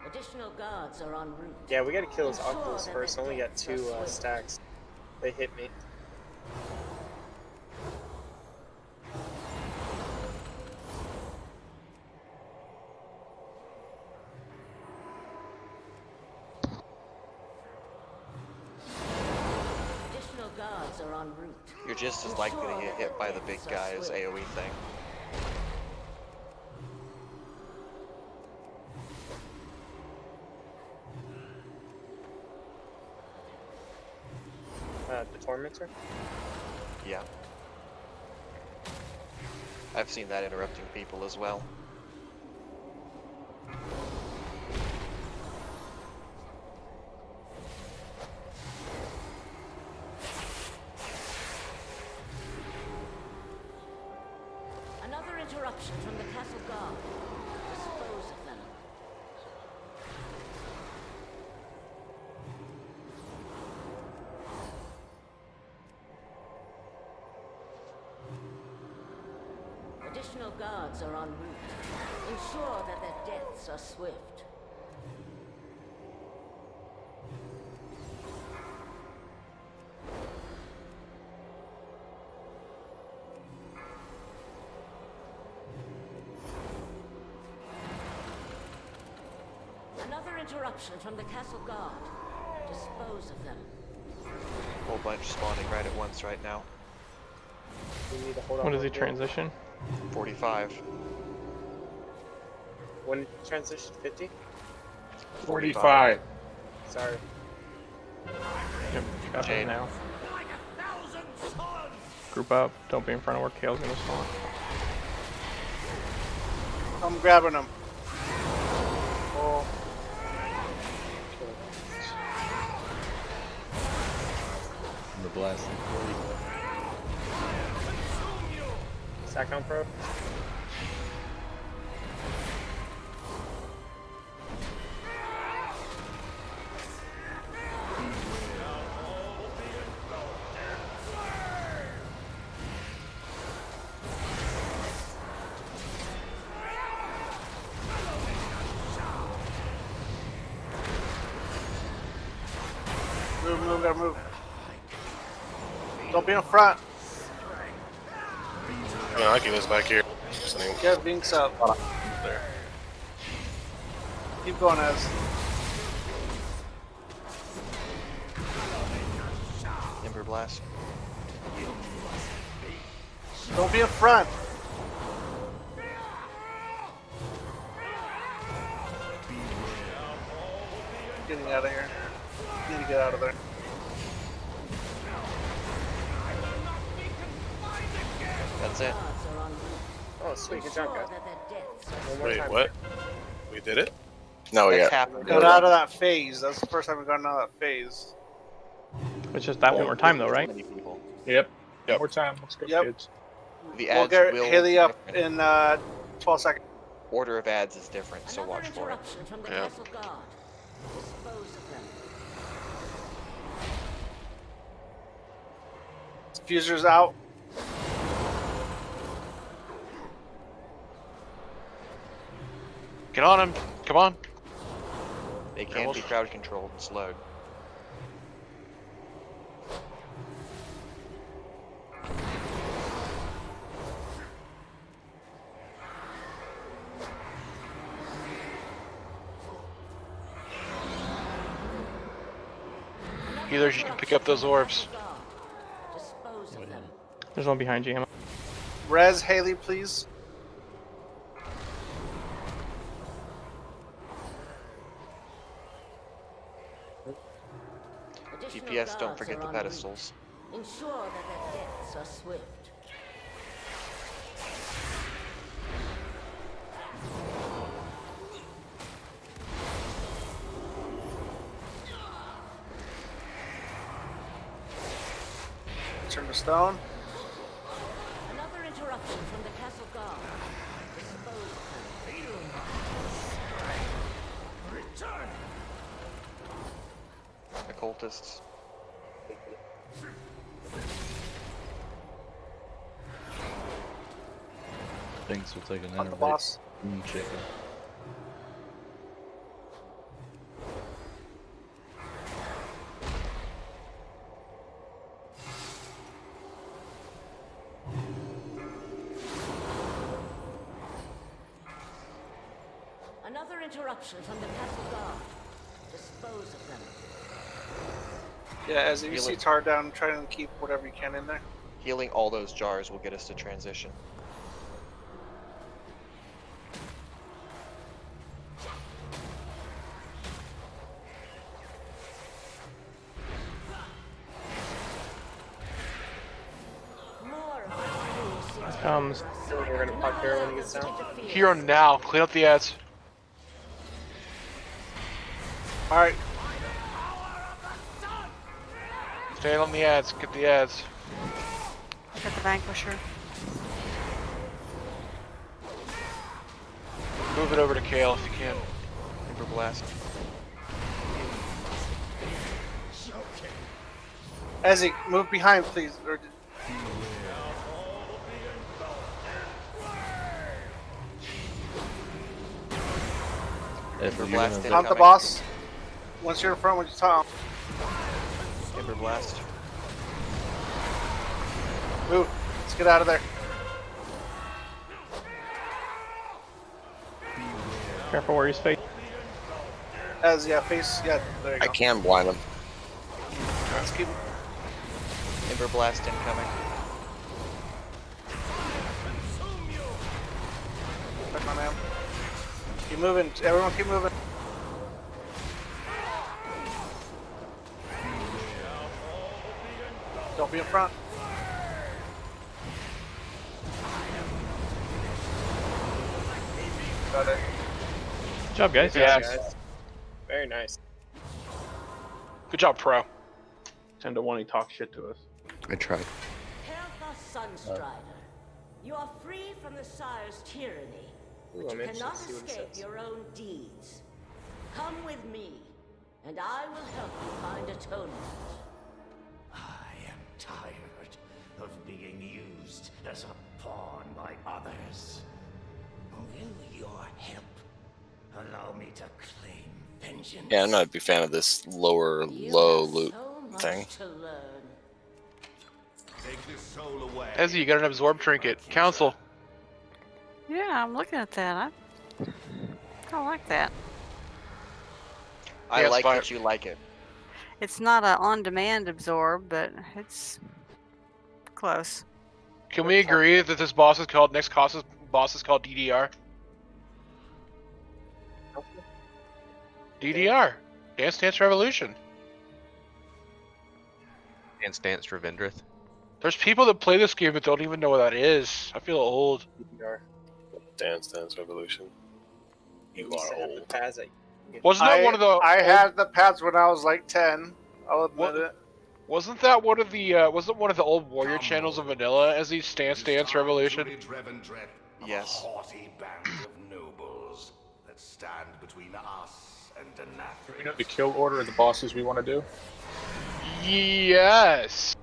Additional guards are en route. Yeah, we gotta kill those Ensure octopus that first. the I only got depths 2 are swift. stacks. They hit me. guards are en route. You're just as likely to get hit by the big guy's AoE thing. The Tormentor? Yeah. I've seen that interrupting people as well. Another interruption from the castle guard. Dispose of them. Additional guards are en route. Ensure that their deaths are swift. Another interruption from the castle guard. Dispose of them. Whole bunch spawning right at once right now. We need to hold on. When does he transition? 45. When transition 50? 45. Sorry. Yep, got Jade. him now. Group up. Don't be in front of where Kale's gonna spawn. I'm grabbing him. Oh. The blasting. Sack on pro. Move, gotta move. Don't be in front. Yeah, I keep this back here. Get Binks up. There. Keep going, Ez. Ember Blast. Don't be in front. Getting out of here. Need to get out of there. That's it. Oh, sweet. Good job, guys. One more Wait, time. what? We did it? No, That's yeah. happened. Got out of that phase. That's the first time we've gotten out of that phase. It's just that one more time though, right? Many people. Yep. One more time. Let's go, Yep. kids. The We'll ads get will Haley be up different. in 12 seconds. Order of ads is different, so watch for it. Interruption from the Yeah. castle guard. Dispose of them. Fuser's out. Get on him. Come on. They can be crowd controlled and slowed. Either you can pick up those orbs. Dispose of them. There's one behind you, Emma. Res Haley, please. Additional DPS, don't guards forget are the en route. pedestals. Ensure that their deaths are swift. Turn to stone. Another interruption from the castle guard. Dispose of them. Return. Occultists. Thanks for taking On the that. boss. Chicken. Another interruption from the castle guard. Dispose of them. Yeah, as you see tar down, try and keep whatever you can in there. Healing all those jars will get us to transition. Comes. We're gonna pop Hero when he gets down. Hero now. Clean up the ads. Alright. Stand on the ads. Get the ads. I got the Vanquisher. Move it over to Kale if you can. Ember Blast. Ezzy, move behind, please. Or, Ember Blast. taunt the boss. Once you're in front, when you taunt. Ember Blast. Move. Let's get out of there. Careful where he's facing. As yeah, face. Yeah, there you go. I can blind him. Let's keep. Ember Blast incoming. Back on him. Keep moving. Everyone keep moving. Don't be in front. Got it. Good job, guys. Yeah. Guys. Very nice. Good job, Pro. 10 to 1, he talks shit to us. I tried. Helfa Sunstrider, you are free from the Sire's tyranny, Ooh, but I'm you interested cannot to see what it escape says. your own deeds. Come with me, and I will help you find atonement. I am tired of being used as a pawn by others. Will your help allow me to claim vengeance? Yeah, I'm not a big fan of this low loot thing. To learn. Take this soul away. Ezzy, you got an absorb trinket. Council. Yeah, I'm looking at that. I like that. I Yes, like fire. that you like it. It's not a on-demand absorb, but it's close. Can we agree that this boss is called boss is called DDR? DDR. Dance Dance Revolution. Dance Revendreth. There's people that play this game that don't even know what that is. I feel old. Dance Revolution. You are old. Wasn't that one of the? I had the pads when I was like 10. I'll admit it. Wasn't that one of the? Wasn't one of the old warrior channels of Vanilla as the Dance Revolution? Yes. Haughty band of nobles that stand between us and Nathria. You know the kill order of the bosses we want to do? Yes.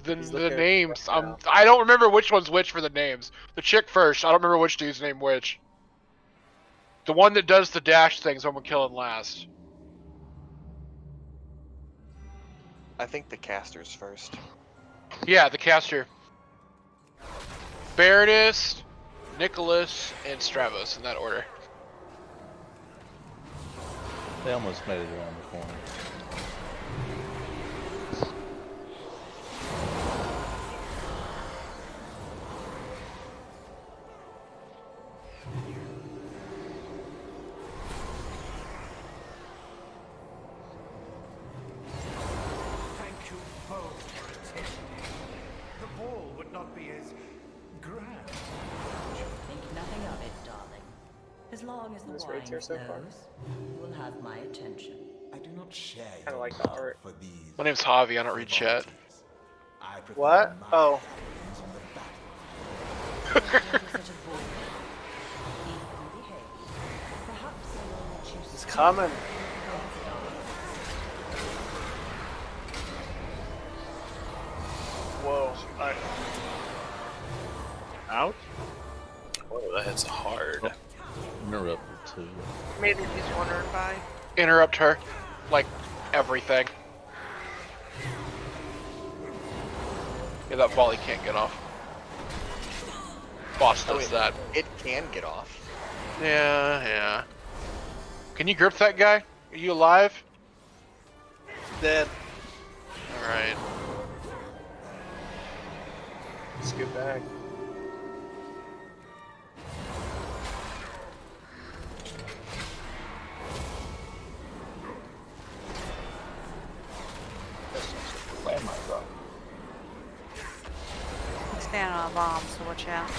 The names. I don't remember which one's which for the names. The chick first. I don't remember which dude's name which. The one that does the dash things when we're killing last. I think the casters first. Yeah, the caster. Baroness, Nicholas, and Stravos in that order. They almost made it around the corner. Thank you both for attending. The ball would not be as grand. Think nothing of it, darling. As long as the This wine rate's here so far. flows, you will have my attention. I do not share Kinda your like the love art. for these. My name's Javi. I don't read chat. I prefer What? my Oh. hands on the battlefield. It's coming. Whoa. Alright. Out? Oh, that hits hard. Interrupted too. Maybe he's wondering why. Interrupt her. Like everything. Yeah, that volley can't get off. Boss does that. It can get off. Yeah. Can you grip that guy? Are you alive? Dead. Alright. Let's get back. Landmines up. He's standing on a bomb, so watch out.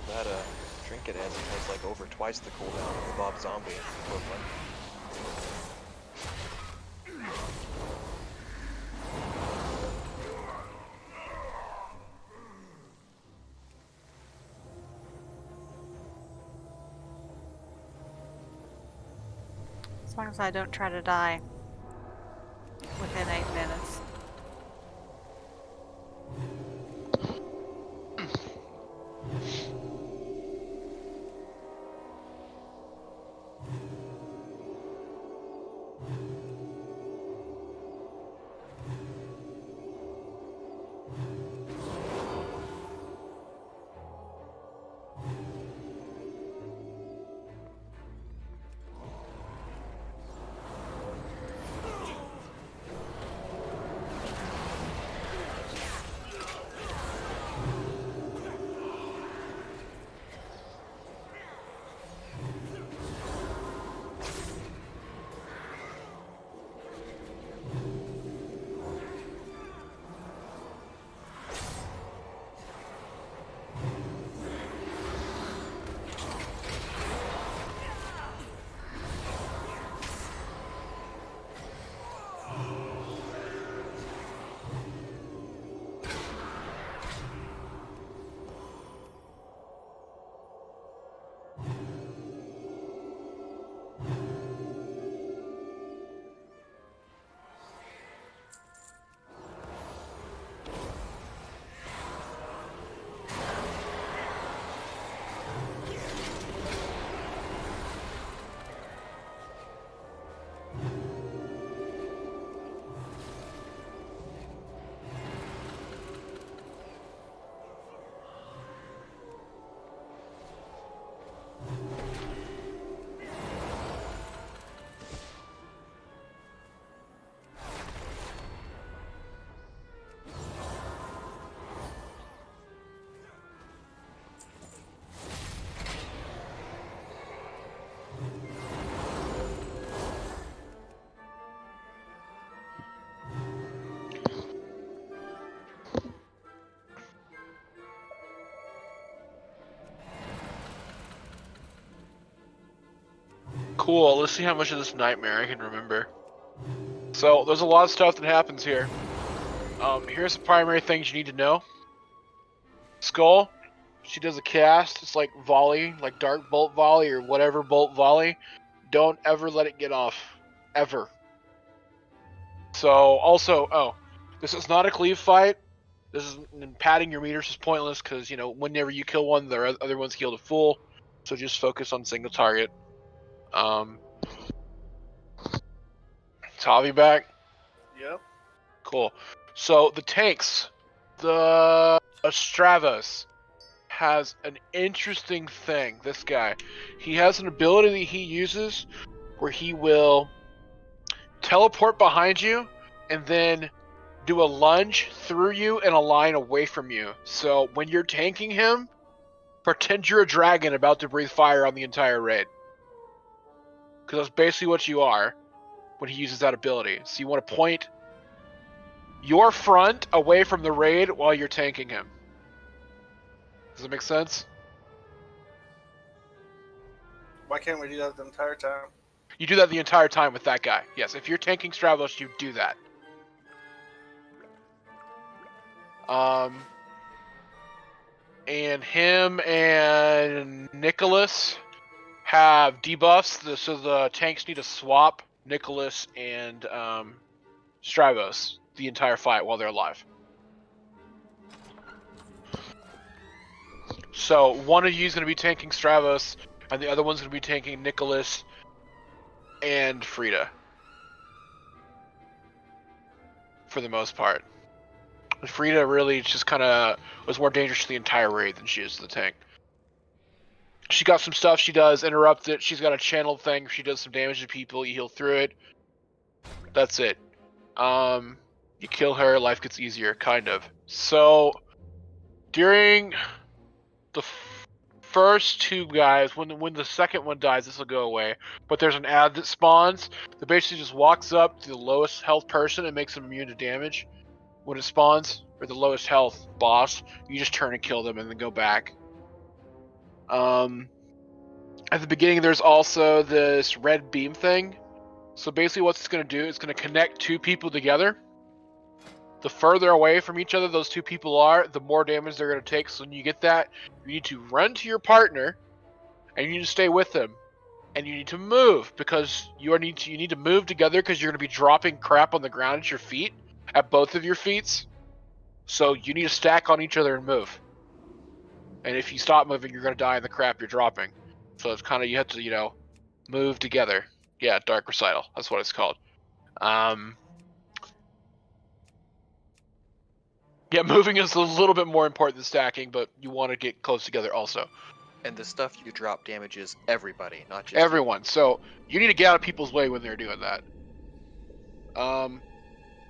That trinket has like over twice the cooldown of the Bob Zombie equivalent. As long as I don't try to die within 8 minutes. Cool, let's see how much of this nightmare I can remember. So, there's a lot of stuff that happens here. Here's the primary things you need to know. Skull, she does a cast, it's like volley, like dark bolt volley or whatever bolt volley. Don't ever let it get off. Ever. So, also, this is not a cleave fight. This is, padding your meters is pointless because, you know, whenever you kill one, the other one's healed to full. So just focus on single target. Tavi back? Yep. Cool. So the tanks, the Stravos has an interesting thing. This guy, he has an ability that he uses where he will teleport behind you and then do a lunge through you and a line away from you. So when you're tanking him, pretend you're a dragon about to breathe fire on the entire raid. Because that's basically what you are when he uses that ability. So you want to point your front away from the raid while you're tanking him. Does that make sense? Why can't we do that the entire time? You do that the entire time with that guy. Yes, if you're tanking Stravos, you do that. And him and Nicholas have debuffs, so the tanks need to swap Nicholas and Stravos the entire fight while they're alive. So one of you is going to be tanking Stravos, and the other one's going to be tanking Nicholas and Frida. For the most part. Frida really just kind of was more dangerous to the entire raid than she is to the tank. She got some stuff she does, interrupt it. She's got a channel thing. She does some damage to people. You heal through it. That's it. You kill her, life gets easier, kind of. So, during the first two guys, when the second one dies, this will go away. But there's an ad that spawns that basically just walks up to the lowest health person and makes them immune to damage. When it spawns, or the lowest health boss, you just turn and kill them and then go back. At the beginning, there's also this red beam thing. So basically what it's going to do, it's going to connect two people together. The further away from each other those two people are, the more damage they're going to take. So when you get that, you need to run to your partner, and you need to stay with them. And you need to move, because you need to move together, because you're going to be dropping crap on the ground at your feet, at both of your feet. So you need to stack on each other and move. And if you stop moving, you're going to die in the crap you're dropping. So it's kind of, you have to, move together. Yeah, Dark Recital. That's what it's called. Yeah, moving is a little bit more important than stacking, but you want to get close together also. And the stuff you drop damages everybody, not just everyone. So you need to get out of people's way when they're doing that.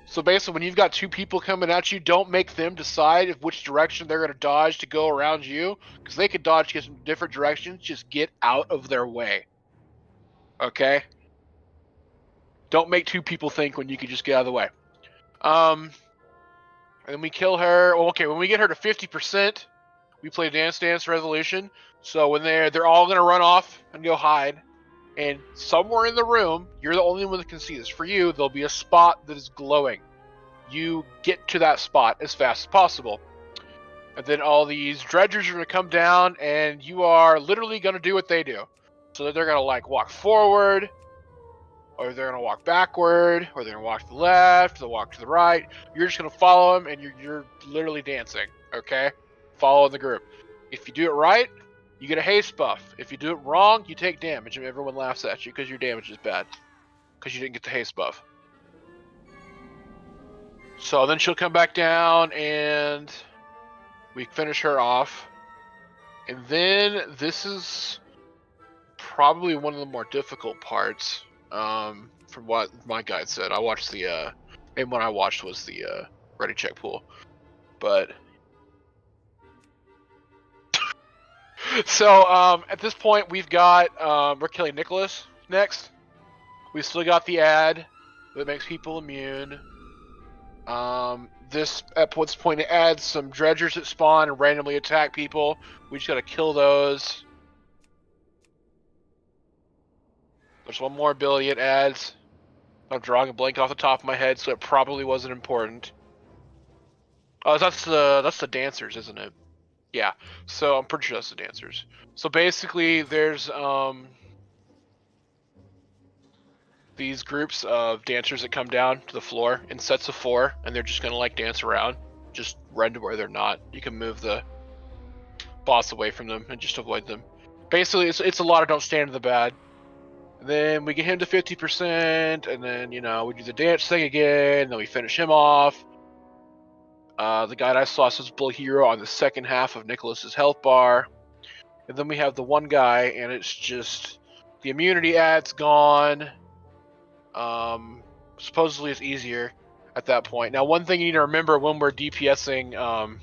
So basically, when you've got two people coming at you, don't make them decide which direction they're going to dodge to go around you, because they could dodge in different directions. Just get out of their way. Okay? Don't make two people think when you can just get out of the way. And then we kill her. Well, okay, when we get her to 50%, we play Dance Dance Resolution. So when they're all going to run off and go hide. And somewhere in the room, you're the only one that can see this. For you, there'll be a spot that is glowing. You get to that spot as fast as possible. And then all these dredgers are going to come down, and you are literally going to do what they do. So that they're going to walk forward, or they're going to walk backward, or they're going to walk to the left, they'll walk to the right. You're just going to follow them, and you're literally dancing, okay? Follow the group. If you do it right, you get a haste buff. If you do it wrong, you take damage, and everyone laughs at you because your damage is bad. Because you didn't get the haste buff. So then she'll come back down, and we finish her off. And then this is probably one of the more difficult parts, from what my guide said. I watched the, and what I watched was the ready check pool. But so at this point, we've got we're killing Nicholas next. We still got the ad that makes people immune. This at this point, it adds some dredgers that spawn and randomly attack people. We just gotta kill those. There's one more ability it adds. I'm drawing a blank off the top of my head, so it probably wasn't important. Oh, that's the dancers, isn't it? Yeah. So I'm pretty sure that's the dancers. So basically, there's these groups of dancers that come down to the floor in sets of 4, and they're just gonna dance around, just run to where they're not. You can move the boss away from them and just avoid them. Basically, it's a lot of don't stand in the bad. And then we get him to 50%, and then we do the dance thing again, and then we finish him off. The guy I saw says Bull Hero on the second half of Nicholas's health bar, and then we have the one guy, and it's just the immunity ad's gone. Supposedly it's easier at that point. Now, one thing you need to remember when we're DPSing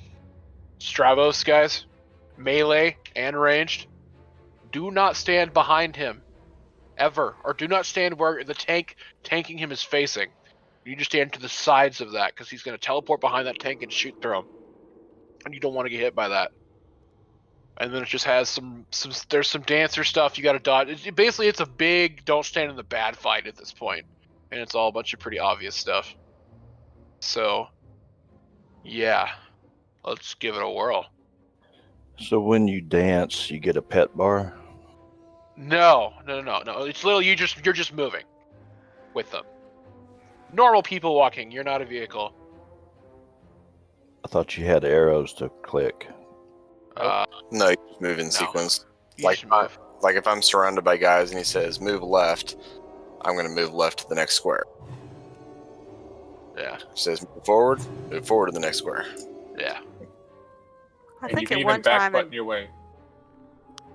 Stravos, guys, melee and ranged, do not stand behind him ever, or do not stand where the tanking him is facing. You need to stand to the sides of that, because he's going to teleport behind that tank and shoot through him, and you don't want to get hit by that. And then it just has there's some dancer stuff you got to dodge. Basically, it's a big don't stand in the bad fight at this point, and it's all a bunch of pretty obvious stuff. So, yeah, let's give it a whirl. So when you dance, you get a pet bar? No. It's literally you're just moving with them. Normal people walking. You're not a vehicle. I thought you had arrows to click. No, you just move in sequence. Like if I'm surrounded by guys and he says move left, I'm going to move left to the next square. Yeah. He says move forward to the next square. Yeah. I And think you can at even one back time button your way.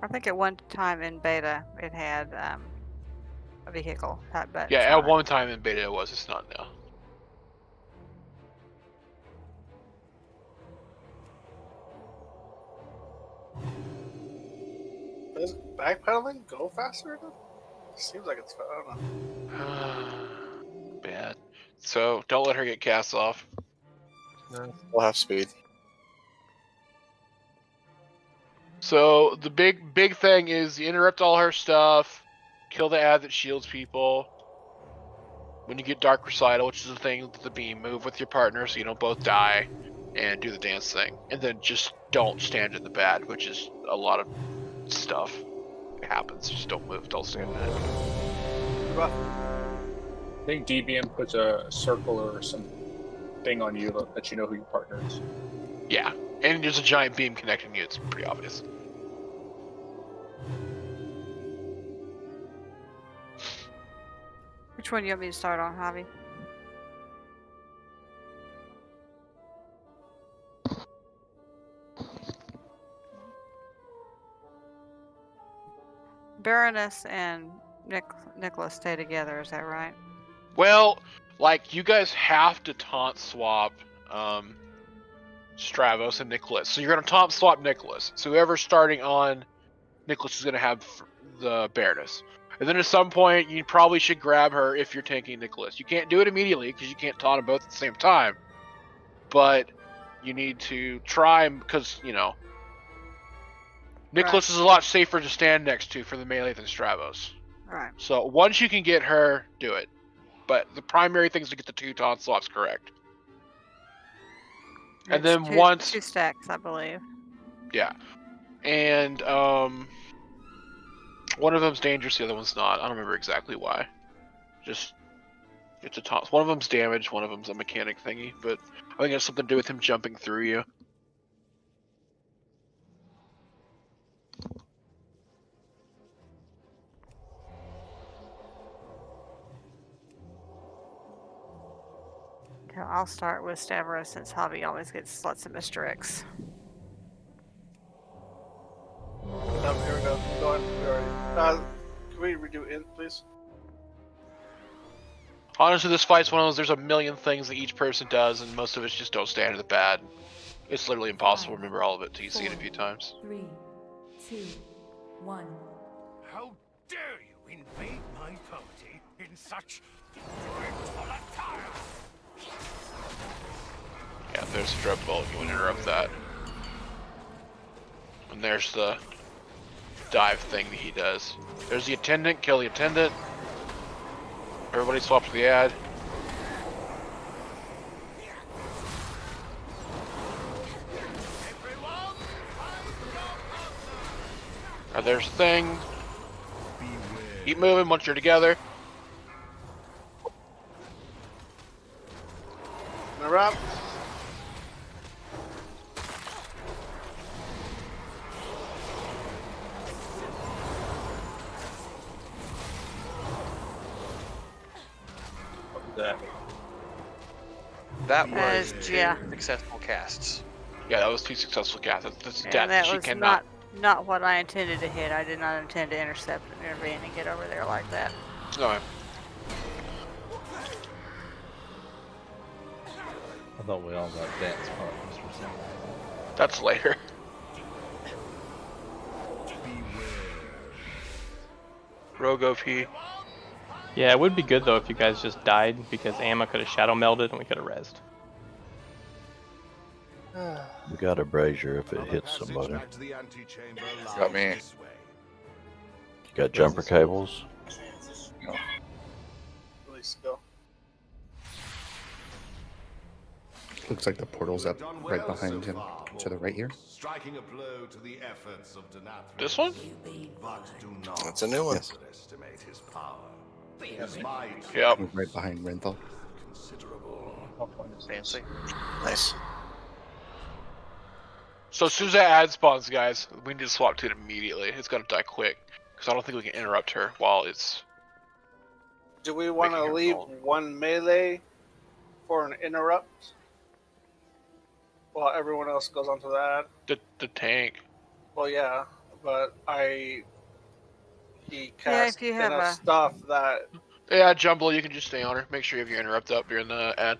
I think at one time in beta it had a vehicle type button. Yeah, at one time in beta it was. It's not now. Does backpedaling go faster? Seems like it's. I don't know. Bad. So don't let her get cast off. No, we'll have speed. So the big thing is you interrupt all her stuff, kill the ad that shields people. When you get Dark Recital, which is the thing with the beam, move with your partner so you don't both die, and do the dance thing. And then just don't stand in the bad, which is a lot of stuff. It happens. Just don't move. Don't stand in it. I think DBM puts a circle or some thing on you that you know who your partner is. Yeah, and there's a giant beam connecting you. It's pretty obvious. Which one do you want me to start on, Javi? Baroness and Nicholas stay together, is that right? Well, like, you guys have to taunt swap Stravos and Nicholas. So you're going to taunt swap Nicholas. So whoever's starting on Nicholas is going to have the Baroness. And then at some point, you probably should grab her if you're tanking Nicholas. You can't do it immediately because you can't taunt them both at the same time. But you need to try because, you know, Nicholas is a lot safer to stand next to for the melee than Stravos. Right. So once you can get her, do it. But the primary thing is to get the 2 taunt swaps correct. And then once 2 stacks, I believe. Yeah. And one of them's dangerous, the other one's not. I don't remember exactly why. Just it's a taunt. One of them's damage, one of them's a mechanic thingy, but I think it has something to do with him jumping through you. Okay, I'll start with Stavros since Javi always gets lots of Mr. X. Here we go. Go on. We already. Can we redo int, please? Honestly, this fight's one of those, there's a million things that each person does, and most of it's just don't stand in the bad. It's literally impossible to remember all of it until you see it a few times. 3, 2, 1. How dare you invade my property in such dreadful attire? Yeah, there's a drug bolt, you want to interrupt that. And there's the dive thing that he does. There's the attendant, kill the attendant. Everybody swap to the ad. There's the thing. Keep moving once you're together. Interrupt. That was two yeah. successful casts. Yeah, that was 2 successful casts. That's And death. that She was cannot. not what I intended to hit. I did not intend to intercept and intervene and get over there like that. No. I thought we all got dance partners for some reason. That's later. Rogue OP. Yeah, it would be good though if you guys just died because Amma could have shadow melded and we could have rezzed. We got a brazier if it hits somebody. Got me. You got jumper cables? No. Release, go. Looks like the portal's up right behind him, to the right here. Striking a blow to the efforts of Nathria. This one? But do not That's a new one. Yes. underestimate his power. His might Yep. Right behind Renthal. considerable. Fancy. Nice. So as soon as that ad spawns, guys, we need to swap to it immediately. It's gonna die quick because I don't think we can interrupt her while it's. Do we want to leave one melee for an interrupt while everyone else goes onto that? The tank. Well, yeah, but he cast if you have enough a- stuff that. Yeah, Jumble, you can just stay on her. Make sure you have your interrupt up during the ad.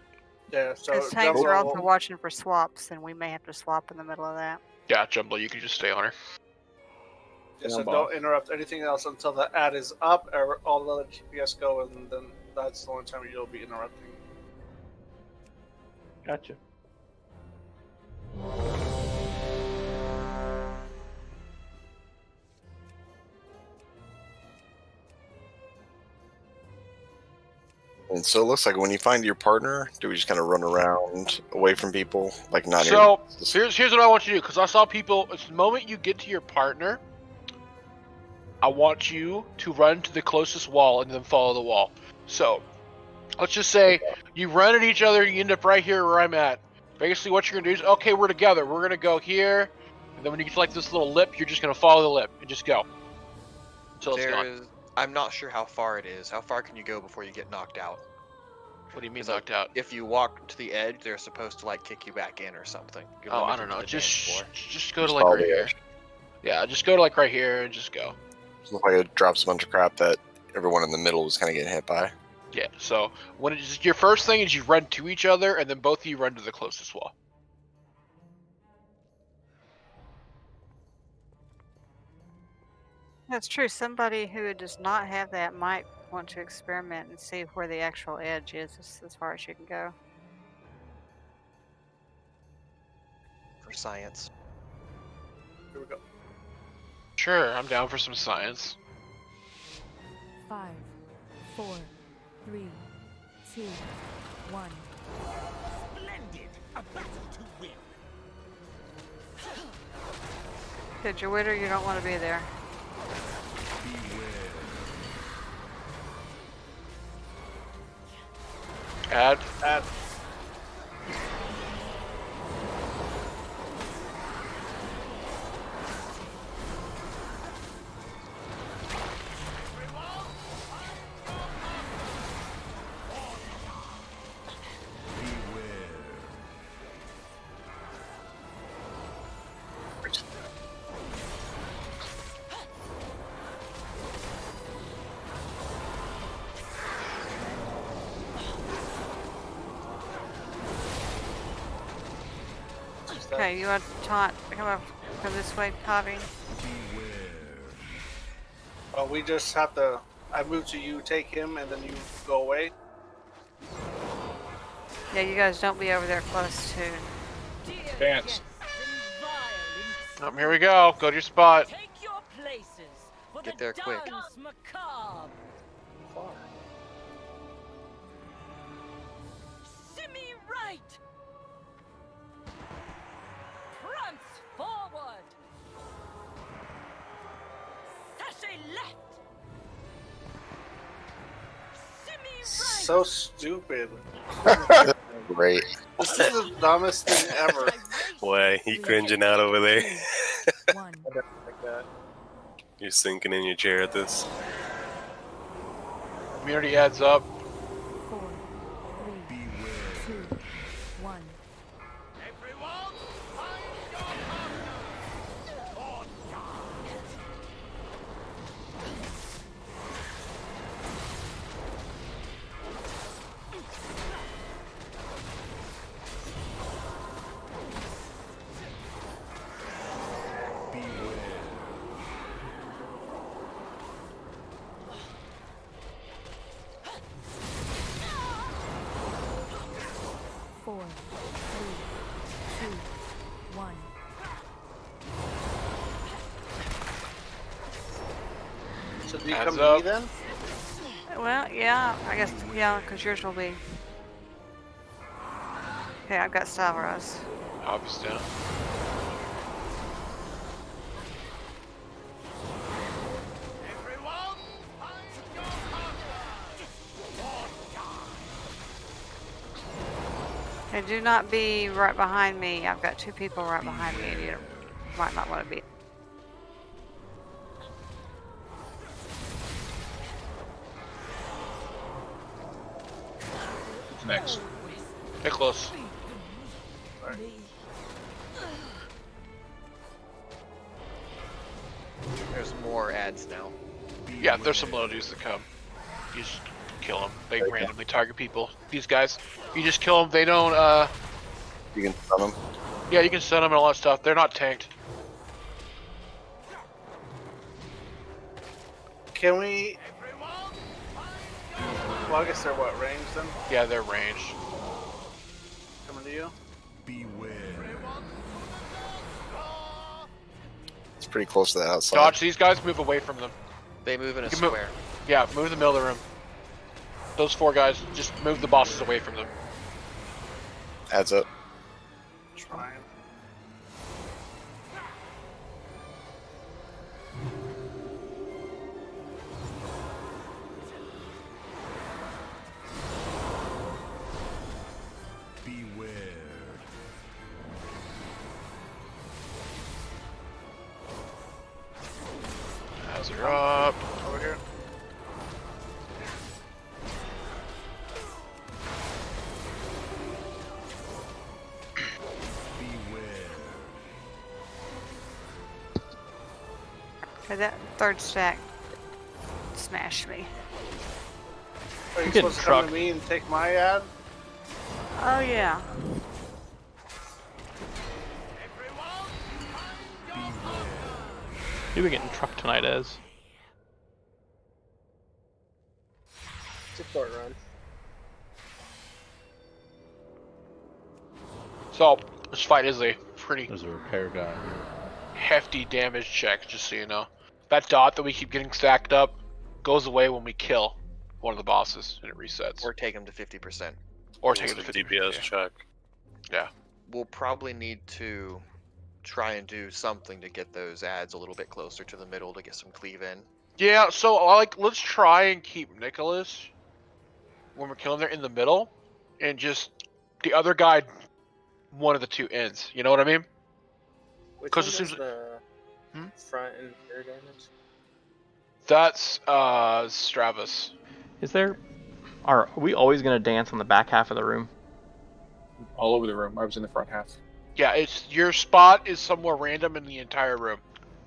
Yeah, so Because tanks are Jumbo- also watching for swaps, and we may have to swap in the middle of that. Yeah, Jumble, you can just stay on her. Yeah, so don't interrupt anything else until the ad is up, or all the other GPS go, and then that's the only time you'll be interrupting. Gotcha. And so it looks like when you find your partner, do we just kind of run around away from people, like not? So here's what I want you to do, because I saw people. It's the moment you get to your partner, I want you to run to the closest wall and then follow the wall. So let's just say you run at each other, you end up right here where I'm at. Basically, what you're gonna do is, okay, we're together. We're gonna go here, and then when you get to like this little lip, you're just gonna follow the lip and just go until it's gone. I'm not sure how far it is. How far can you go before you get knocked out? What do you mean knocked out? If you walk to the edge, they're supposed to like kick you back in or something. You're Oh, I limited don't know. to the dance floor. Just go to like right here. Yeah, just go to like right here and just go. Looks like it drops a bunch of crap that everyone in the middle was kind of getting hit by. Yeah. So when it's your first thing is you run to each other, and then both of you run to the closest wall. That's true. Somebody who does not have that might want to experiment and see where the actual edge is as far as you can go. For science. Here we go. Sure, I'm down for some science. 5, 4, 3, 2, 1. Splendid! A battle to win! Did you witter? You don't want to be there. Ad. Okay, you want to taunt? Come this way, Tavi. Oh, we just have to. I move to you, take him, and then you go away. Yeah, you guys don't be over there close to. Dance. Here we go. Go to your spot. Take your places for Get the there quick. dance macabre. Shimmy right. Prance forward. Sashay left. Shimmy right. So stupid. Great. This is the dumbest thing ever. Boy, you cringing out over there. One. You're sinking in your chair at this. Community adds up. 4, 3, 2, 1. Four, 3, 2, 1. So do you Adds come to up. me then? Well, yeah, I guess, yeah, because yours will be. Okay, I've got Stavros. Obvious down. And do not be right behind me. I've got 2 people right behind me, and you might not want to be. Who's next? Nicholas. There's more ads now. Yeah, there's some little dudes that come. You just kill them. They randomly target people. These guys, you just kill them. They don't. You can stun them. Yeah, you can stun them and all that stuff. They're not tanked. Can we? Well, I guess they're what, ranged then? Yeah, they're ranged. Coming to you. It's pretty close to the outside. Dodge these guys. Move away from them. They move in a You can square. Yeah, move in the middle of the room. Those 4 guys, just move the bosses away from them. Adds up. Trying. As you're up. Over here. Okay, that 3rd stack smashed me. Are you getting supposed to come trucked. to me and take my ad? Oh yeah. You were getting trucked tonight, Ez. It's a short run. So, this fight is a pretty There's a repair guy. hefty damage check, just so you know. That dot that we keep getting stacked up goes away when we kill one of the bosses, and it resets. Or take them to 50%. Or take It's it to a 50. DPS check. Yeah. We'll probably need to try and do something to get those ads a little bit closer to the middle to get some cleave in. Yeah, so like let's try and keep Nicholas when we're killing there in the middle, and just the other guy one of the 2 ends. You know what I mean? Which 'Cause one it does seems- the front and rear damage? That's Stravis. Are we always gonna dance on the back half of the room? All over the room. I was in the front half. Yeah, it's your spot is somewhere random in the entire room.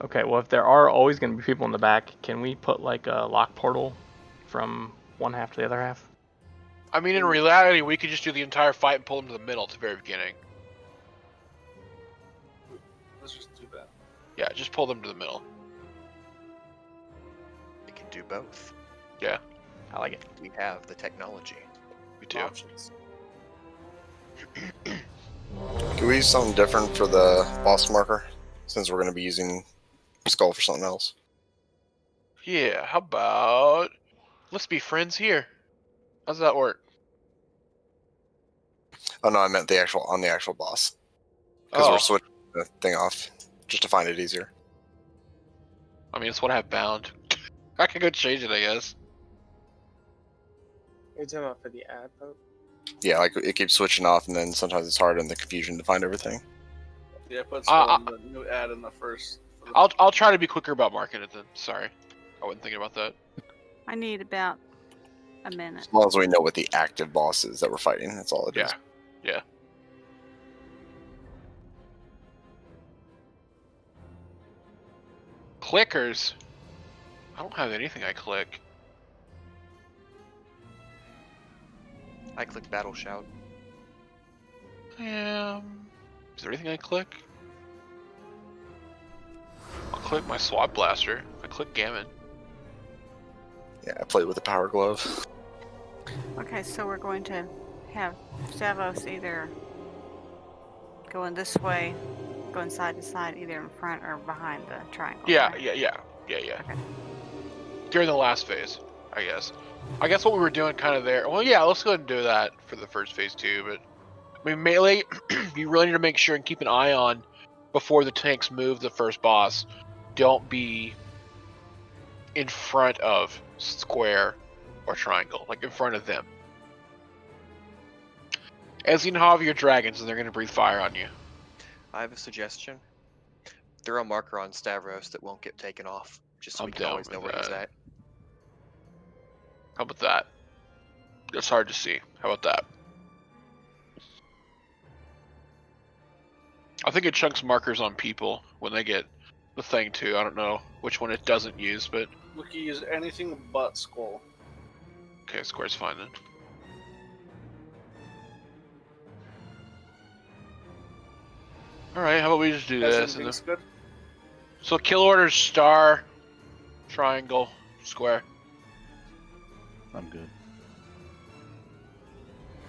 Okay, well if there are always gonna be people in the back, can we put like a lock portal from one half to the other half? I mean, in reality, we could just do the entire fight and pull them to the middle at the very beginning. Let's just do that. Yeah, just pull them to the middle. We can do both. Yeah. I like it. We have the technology. We do. Options. Can we use something different for the boss marker? Since we're going to be using Skull for something else. Yeah, how about let's be friends here. How's that work? Oh no, I meant the actual boss. Because we're switching the thing off just to find it easier. I mean, it's what I have bound. I could go change it, I guess. You're talking about for the ad though? Yeah, like it keeps switching off, and then sometimes it's hard in the confusion to find everything. Yeah, put the new ad in the first. I'll try to be quicker about marking it then. Sorry, I wasn't thinking about that. I need about a minute. As long as we know what the active boss is that we're fighting, that's all it is. Yeah. Clickers? I don't have anything I click. I click Battle Shout. Is there anything I click? I'll click my SWAT blaster. I click Gammon. Yeah, I played with the power glove. Okay, so we're going to have Stavos either going this way, going side to side, either in front or behind the triangle. Yeah, right? yeah. During the last phase, I guess. I guess what we were doing kind of there. Well, yeah, let's go ahead and do that for the first phase too. But I mean, melee, you really need to make sure and keep an eye on before the tanks move the first boss. Don't be in front of square or triangle, like in front of them. As you know, have your dragons, and they're going to breathe fire on you. I have a suggestion. Throw a marker on Stavros that won't get taken off, just so I'm we can down always know with where he's that. at. How about that? That's hard to see. How about that? I think it chunks markers on people when they get the thing too. I don't know which one it doesn't use, but We can use anything but skull. okay, square's fine then. All right, how about we just do this? And Good. So kill order star, triangle, square. I'm good.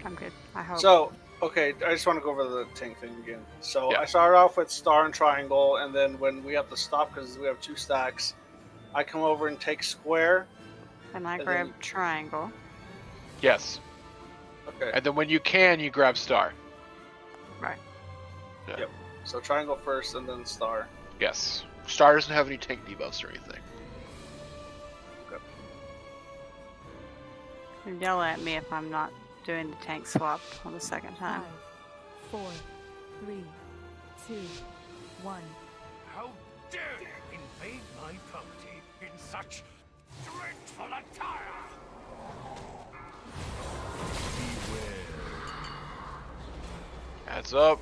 I'm good. I hope. So, okay, I just want to go over the tank thing again. So Yeah. I started off with star and triangle, and then when we have to stop because we have 2 stacks, I come over and take square. And I and grab then- triangle. Yes. Okay. And then when you can, you grab star. Right. Yeah. Yep. So triangle first, and then star. Yes. Star doesn't have any tank debuffs or anything. You yell at me if I'm not doing the tank swap on the second time. 5, 4, 3, 2, 1. How dare you invade my property in such dreadful attire? Adds up.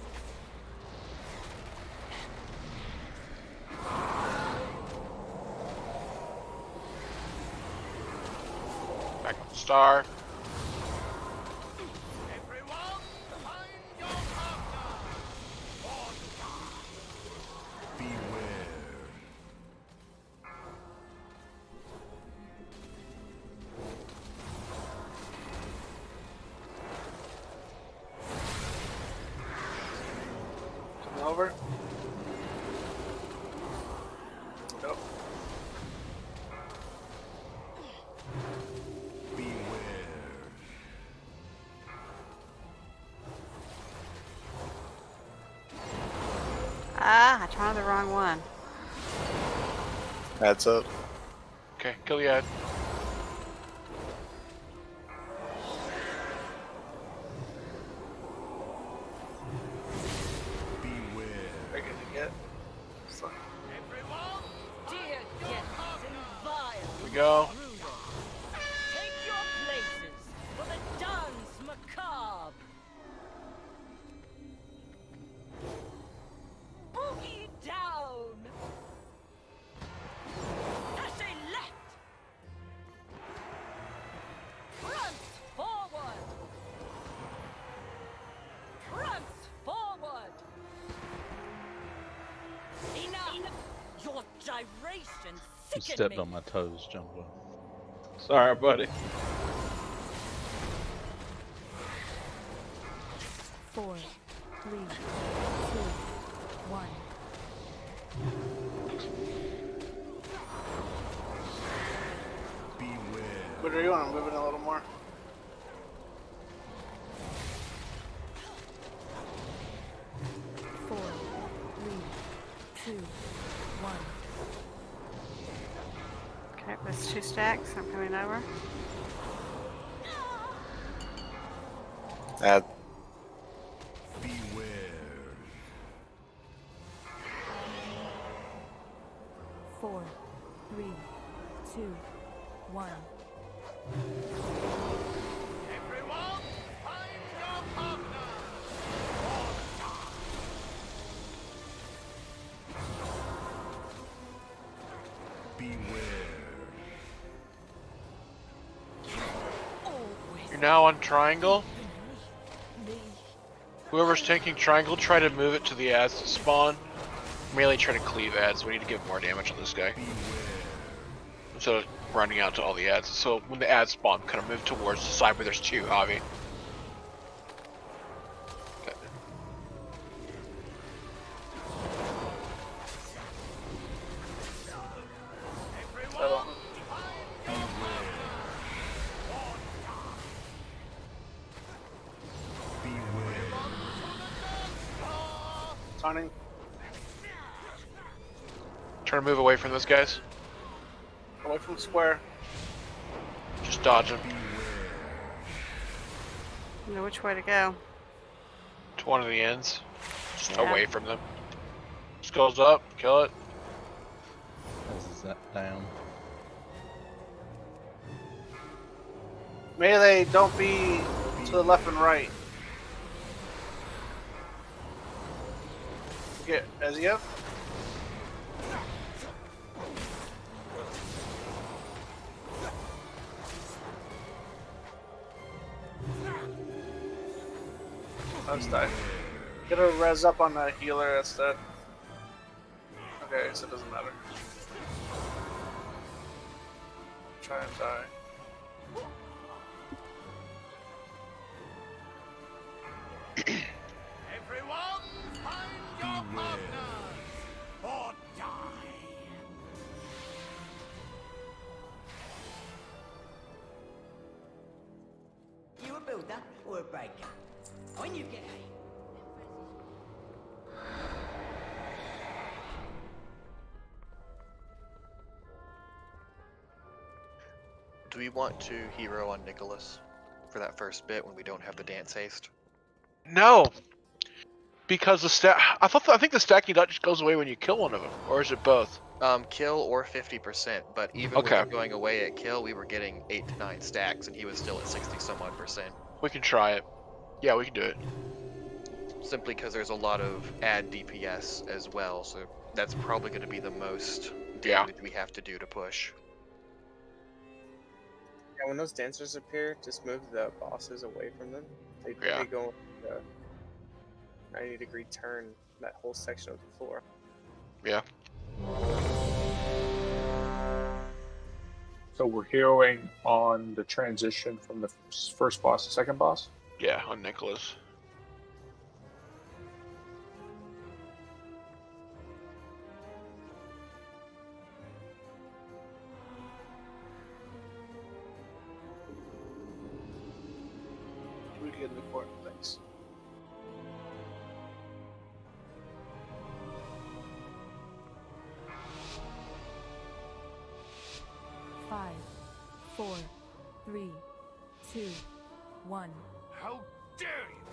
Back with star. Coming over. Go. Ah, I tried the wrong one. Adds up. Okay, kill the ad. I get to get. So, Dear guests and vile Here we go. take your places for the dance macabre. Boogie down. Passing left. Front forward. Front forward. Enough. Your gyration You sicken stepped me. on my toes, Jumbo. Sorry, buddy. 4, 3, 2, 1. what are you on? I'm moving a little more. Four, 3, 2, 1. Okay, that's 2 stacks. I'm coming over. Add. 4, 3, 2, 1. You're now on triangle. Whoever's taking triangle, try to move it to the ads to spawn. Melee try to cleave ads. We need to give more damage on this guy. Instead of running out to all the ads. So when the ads spawn, kind of move towards the side where there's 2, Javi. Taunting. Trying to move away from those guys. Away from square. Just dodge them. You know which way to go. to one of the ends, just Yeah. away from them. Just goes up, kill it. As that down. Melee, don't be to the left and right. Get Ezia. That's died. Get a res up on that healer that's dead. Okay, so it doesn't matter. Try and die. Everyone, find your partners or die. You a builder or a breaker? On you get. Do we want to hero on Nicholas for that first bit when we don't have the dance haste? No, because the I think the stacking dot just goes away when you kill one of them, or is it both? Kill or 50%, but even with it going away at kill, we were getting 8 to 9 stacks, and he was still at 60 some odd %. We can try it. Yeah, we can do it. Simply because there's a lot of add DPS as well, so that's probably going to be the most damage we have to do to push. Yeah, when those dancers appear, just move the bosses away from them. They go a 90-degree turn that whole section of the floor. Yeah. So we're heroing on the transition from the first boss to second boss? Yeah, on Nicholas. We get the important things. Five, 4, 3, 2, 1. How dare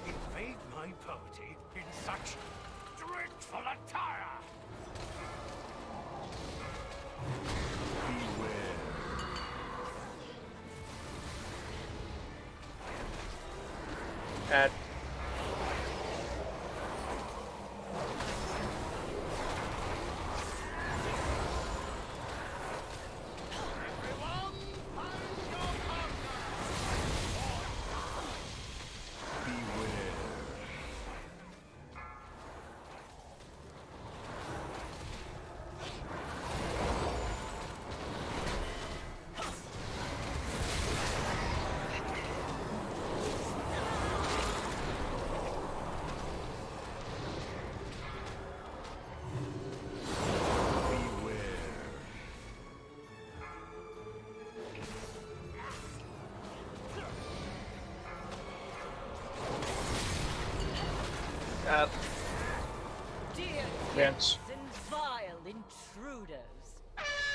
you invade my party in such dreadful attire? Add. Dear Dance. kids and vile intruders,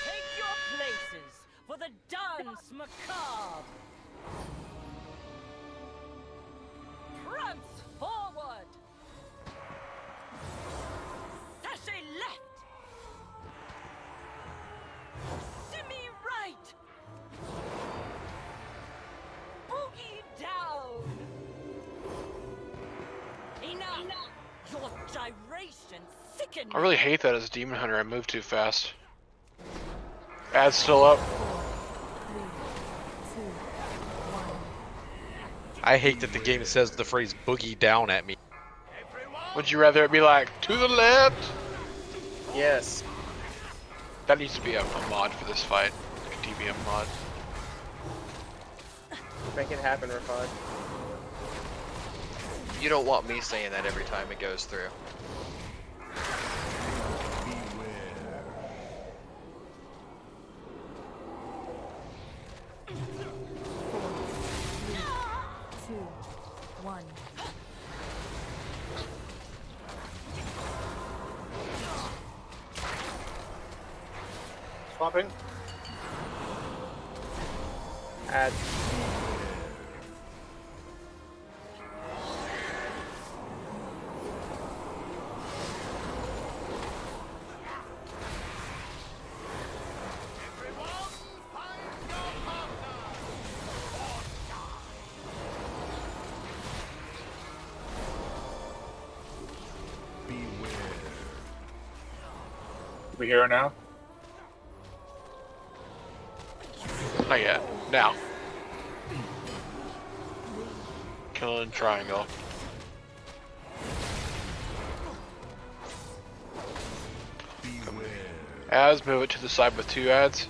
take your places for the dance macabre. Prance forward. Sashay left. Shimmy right. Boogie down. Enough. Your gyration sicken. I really hate that as a demon hunter. I move too fast. Ad's still up. I hate that the game says the phrase boogie down at me. Would you rather it be like, to the left? Yes. That needs to be a mod for this fight. Like a DBM mod. Make it happen, Rafad. You don't want me saying that every time it goes through. Swapping. Add. We hear her now? Not yet. Now. Killing triangle. Ads, move it to the side with 2 ads.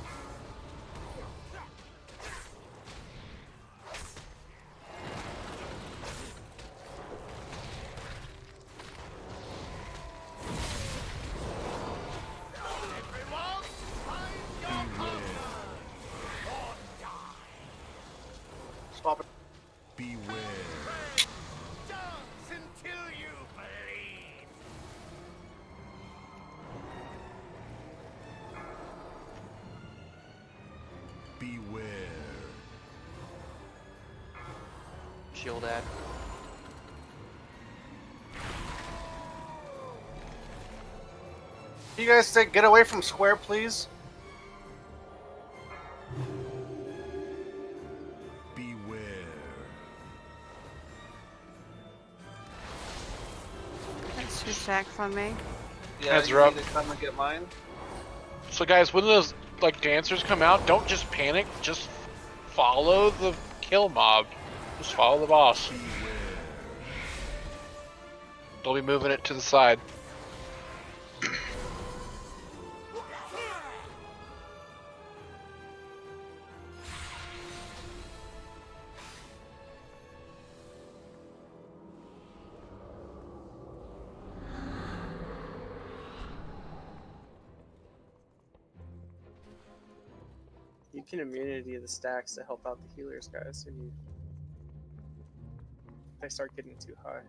Swap it. Beware. Dance until you bleed. Beware. Shield ad. You guys say get away from square, please. Beware. That's 2 stacks on me. Yeah, Heads you are up. need to come and get mine. So guys, when those like dancers come out, don't just panic. Just follow the kill mob. Just follow the boss. They'll be moving it to the side. You can immunity the stacks to help out the healers, guys, and you they start getting too high.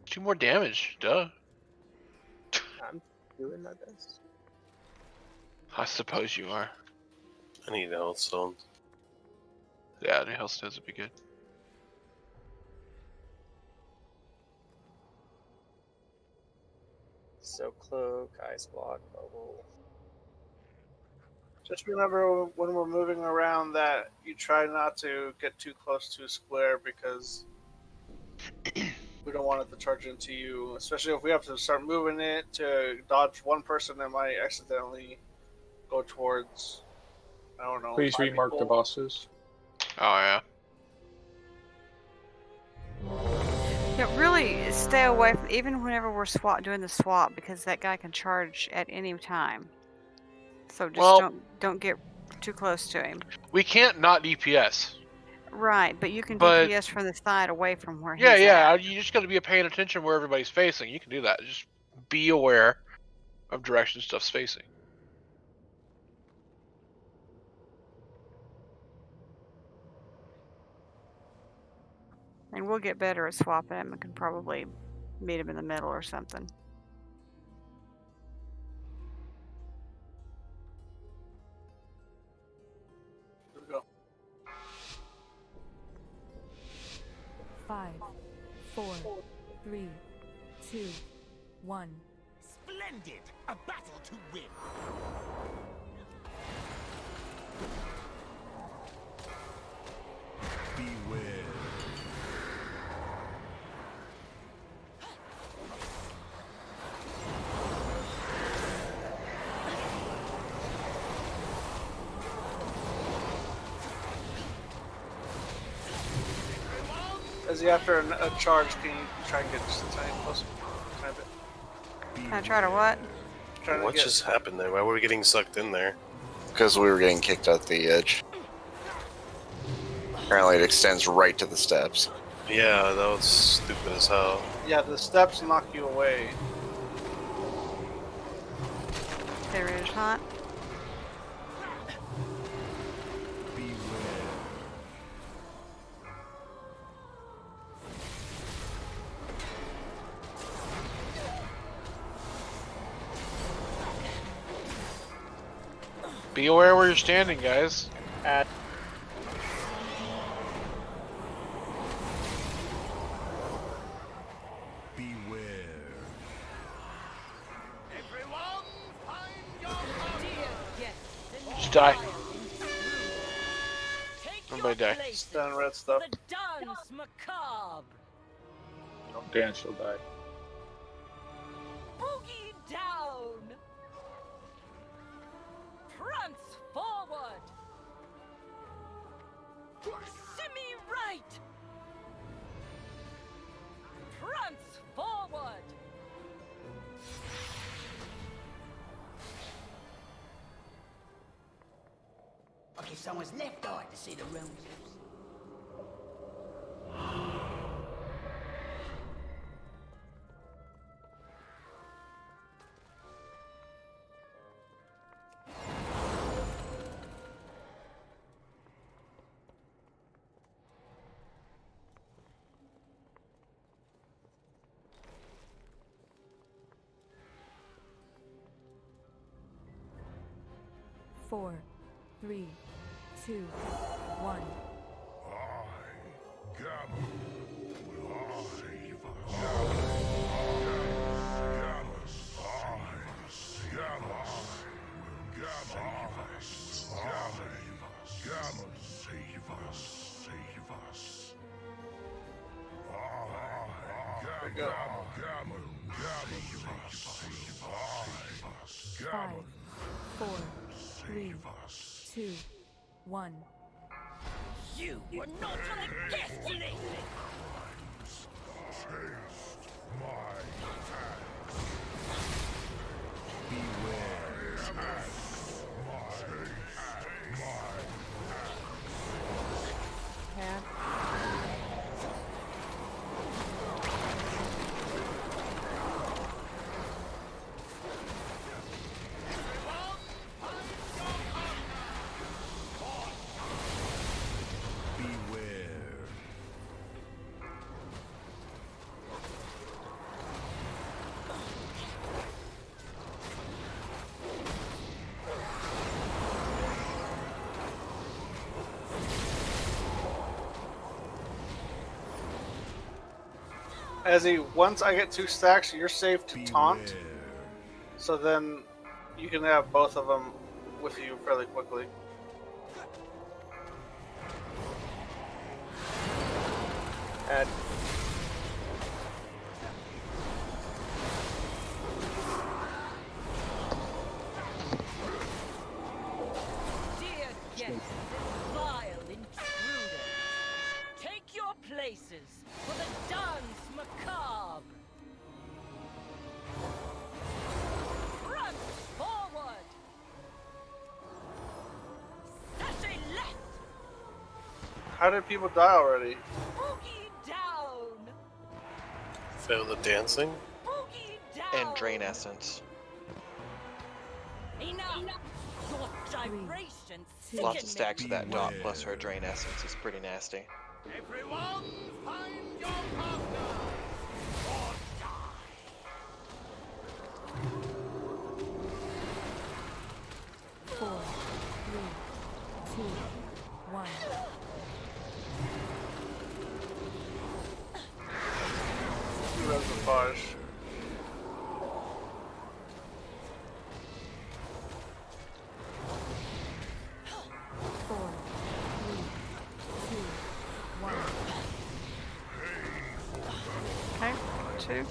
2 more damage, duh. I'm doing my best. I suppose you are. I need health stones. Yeah, the health stones would be good. So cloak, ice block, bubble. Just remember when we're moving around that you try not to get too close to a square because we don't want it to charge into you. Especially if we have to start moving it to dodge one person that might accidentally go towards, I don't know. Please 5 remark the people. bosses. Oh yeah. Yeah, really stay away from even whenever we're doing the swap because that guy can charge at any time. So just don't get too close to him. We can't not DPS. Right, but you can But- DPS from the side away from where Yeah, he's yeah. at. You just got to be paying attention where everybody's facing. You can do that. Just be aware of direction stuff's facing. And we'll get better at swapping him and can probably meet him in the middle or something. Here we go. 5, 4, 3, 2, 1. Splendid! A battle to win. Beware. As you after a charge, can you try and get just a tiny closer? Tiny bit. Can I try to what? Trying to What get, just happened there? Why were we getting sucked in there? Because we were getting kicked out the edge. Apparently it extends right to the steps. Yeah, that was stupid as hell. Yeah, the steps knock you away. There it is, hot. Be aware where you're standing, guys. Beware. Just die. Somebody die. Stun red stuff. The dance macabre. Don't dance, you'll die. Boogie down! Prance forward! Shimmy right! Prance forward! Okay, someone's left eye to see the roses. Four, 3, 2, 1. Five, 4, 3, 2, 1. You were not my destiny! Once I get 2 stacks, you're safe to taunt. So then you can have both of them with you fairly quickly. Add. Dear guests, vile intruders, take your places for the dance macabre. Front forward. Sashay left. How did people die already? Boogie down. Feel the dancing? Boogie down. And drain essence. Enough. Your gyrations Lots sicken of stacks me. of that dot plus her drain essence is pretty nasty. Everyone, find your partner! Or die! Four, 3, 2, 1. Reservoirs. Four, 3, 2, 1. Okay, 2.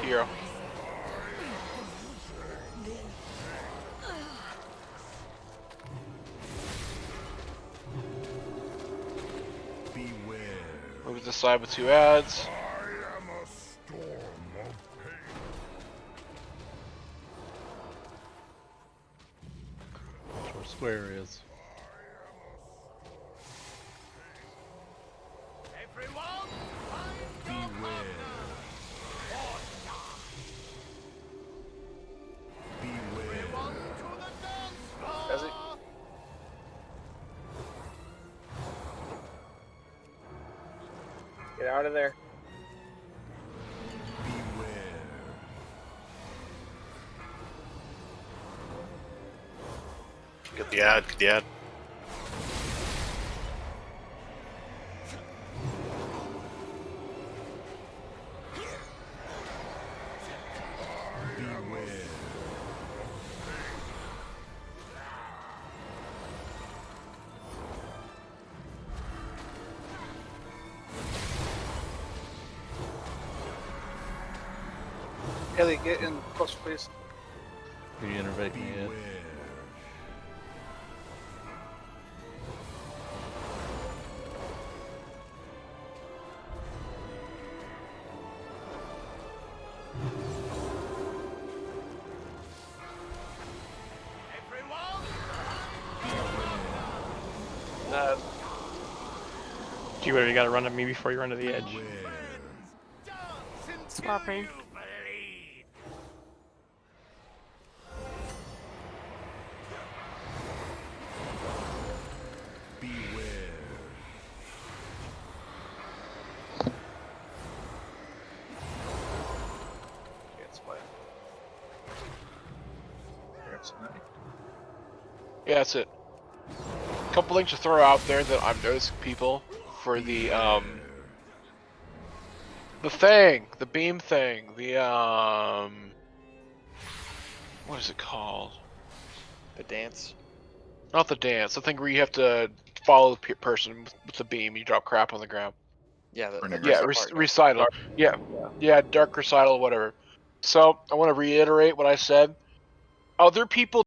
Hero. Move to the side with 2 ads. That's where square is. Everyone, find your partner! Or die! Everyone to the dance floor! out of there. Get the ad. Get the ad. Haley, get in close, please. Are you innervating me yet? Gee, whatever, you gotta run at me before you run to the edge. Swapping. Yeah, that's it. A couple things to throw out there that I've noticed people for the thing, the beam thing, the what is it called? The dance? Not the dance. The thing where you have to follow the person with the beam. You drop crap on the ground. Yeah, recital. Yeah, dark recital, whatever. So I want to reiterate what I said. Other people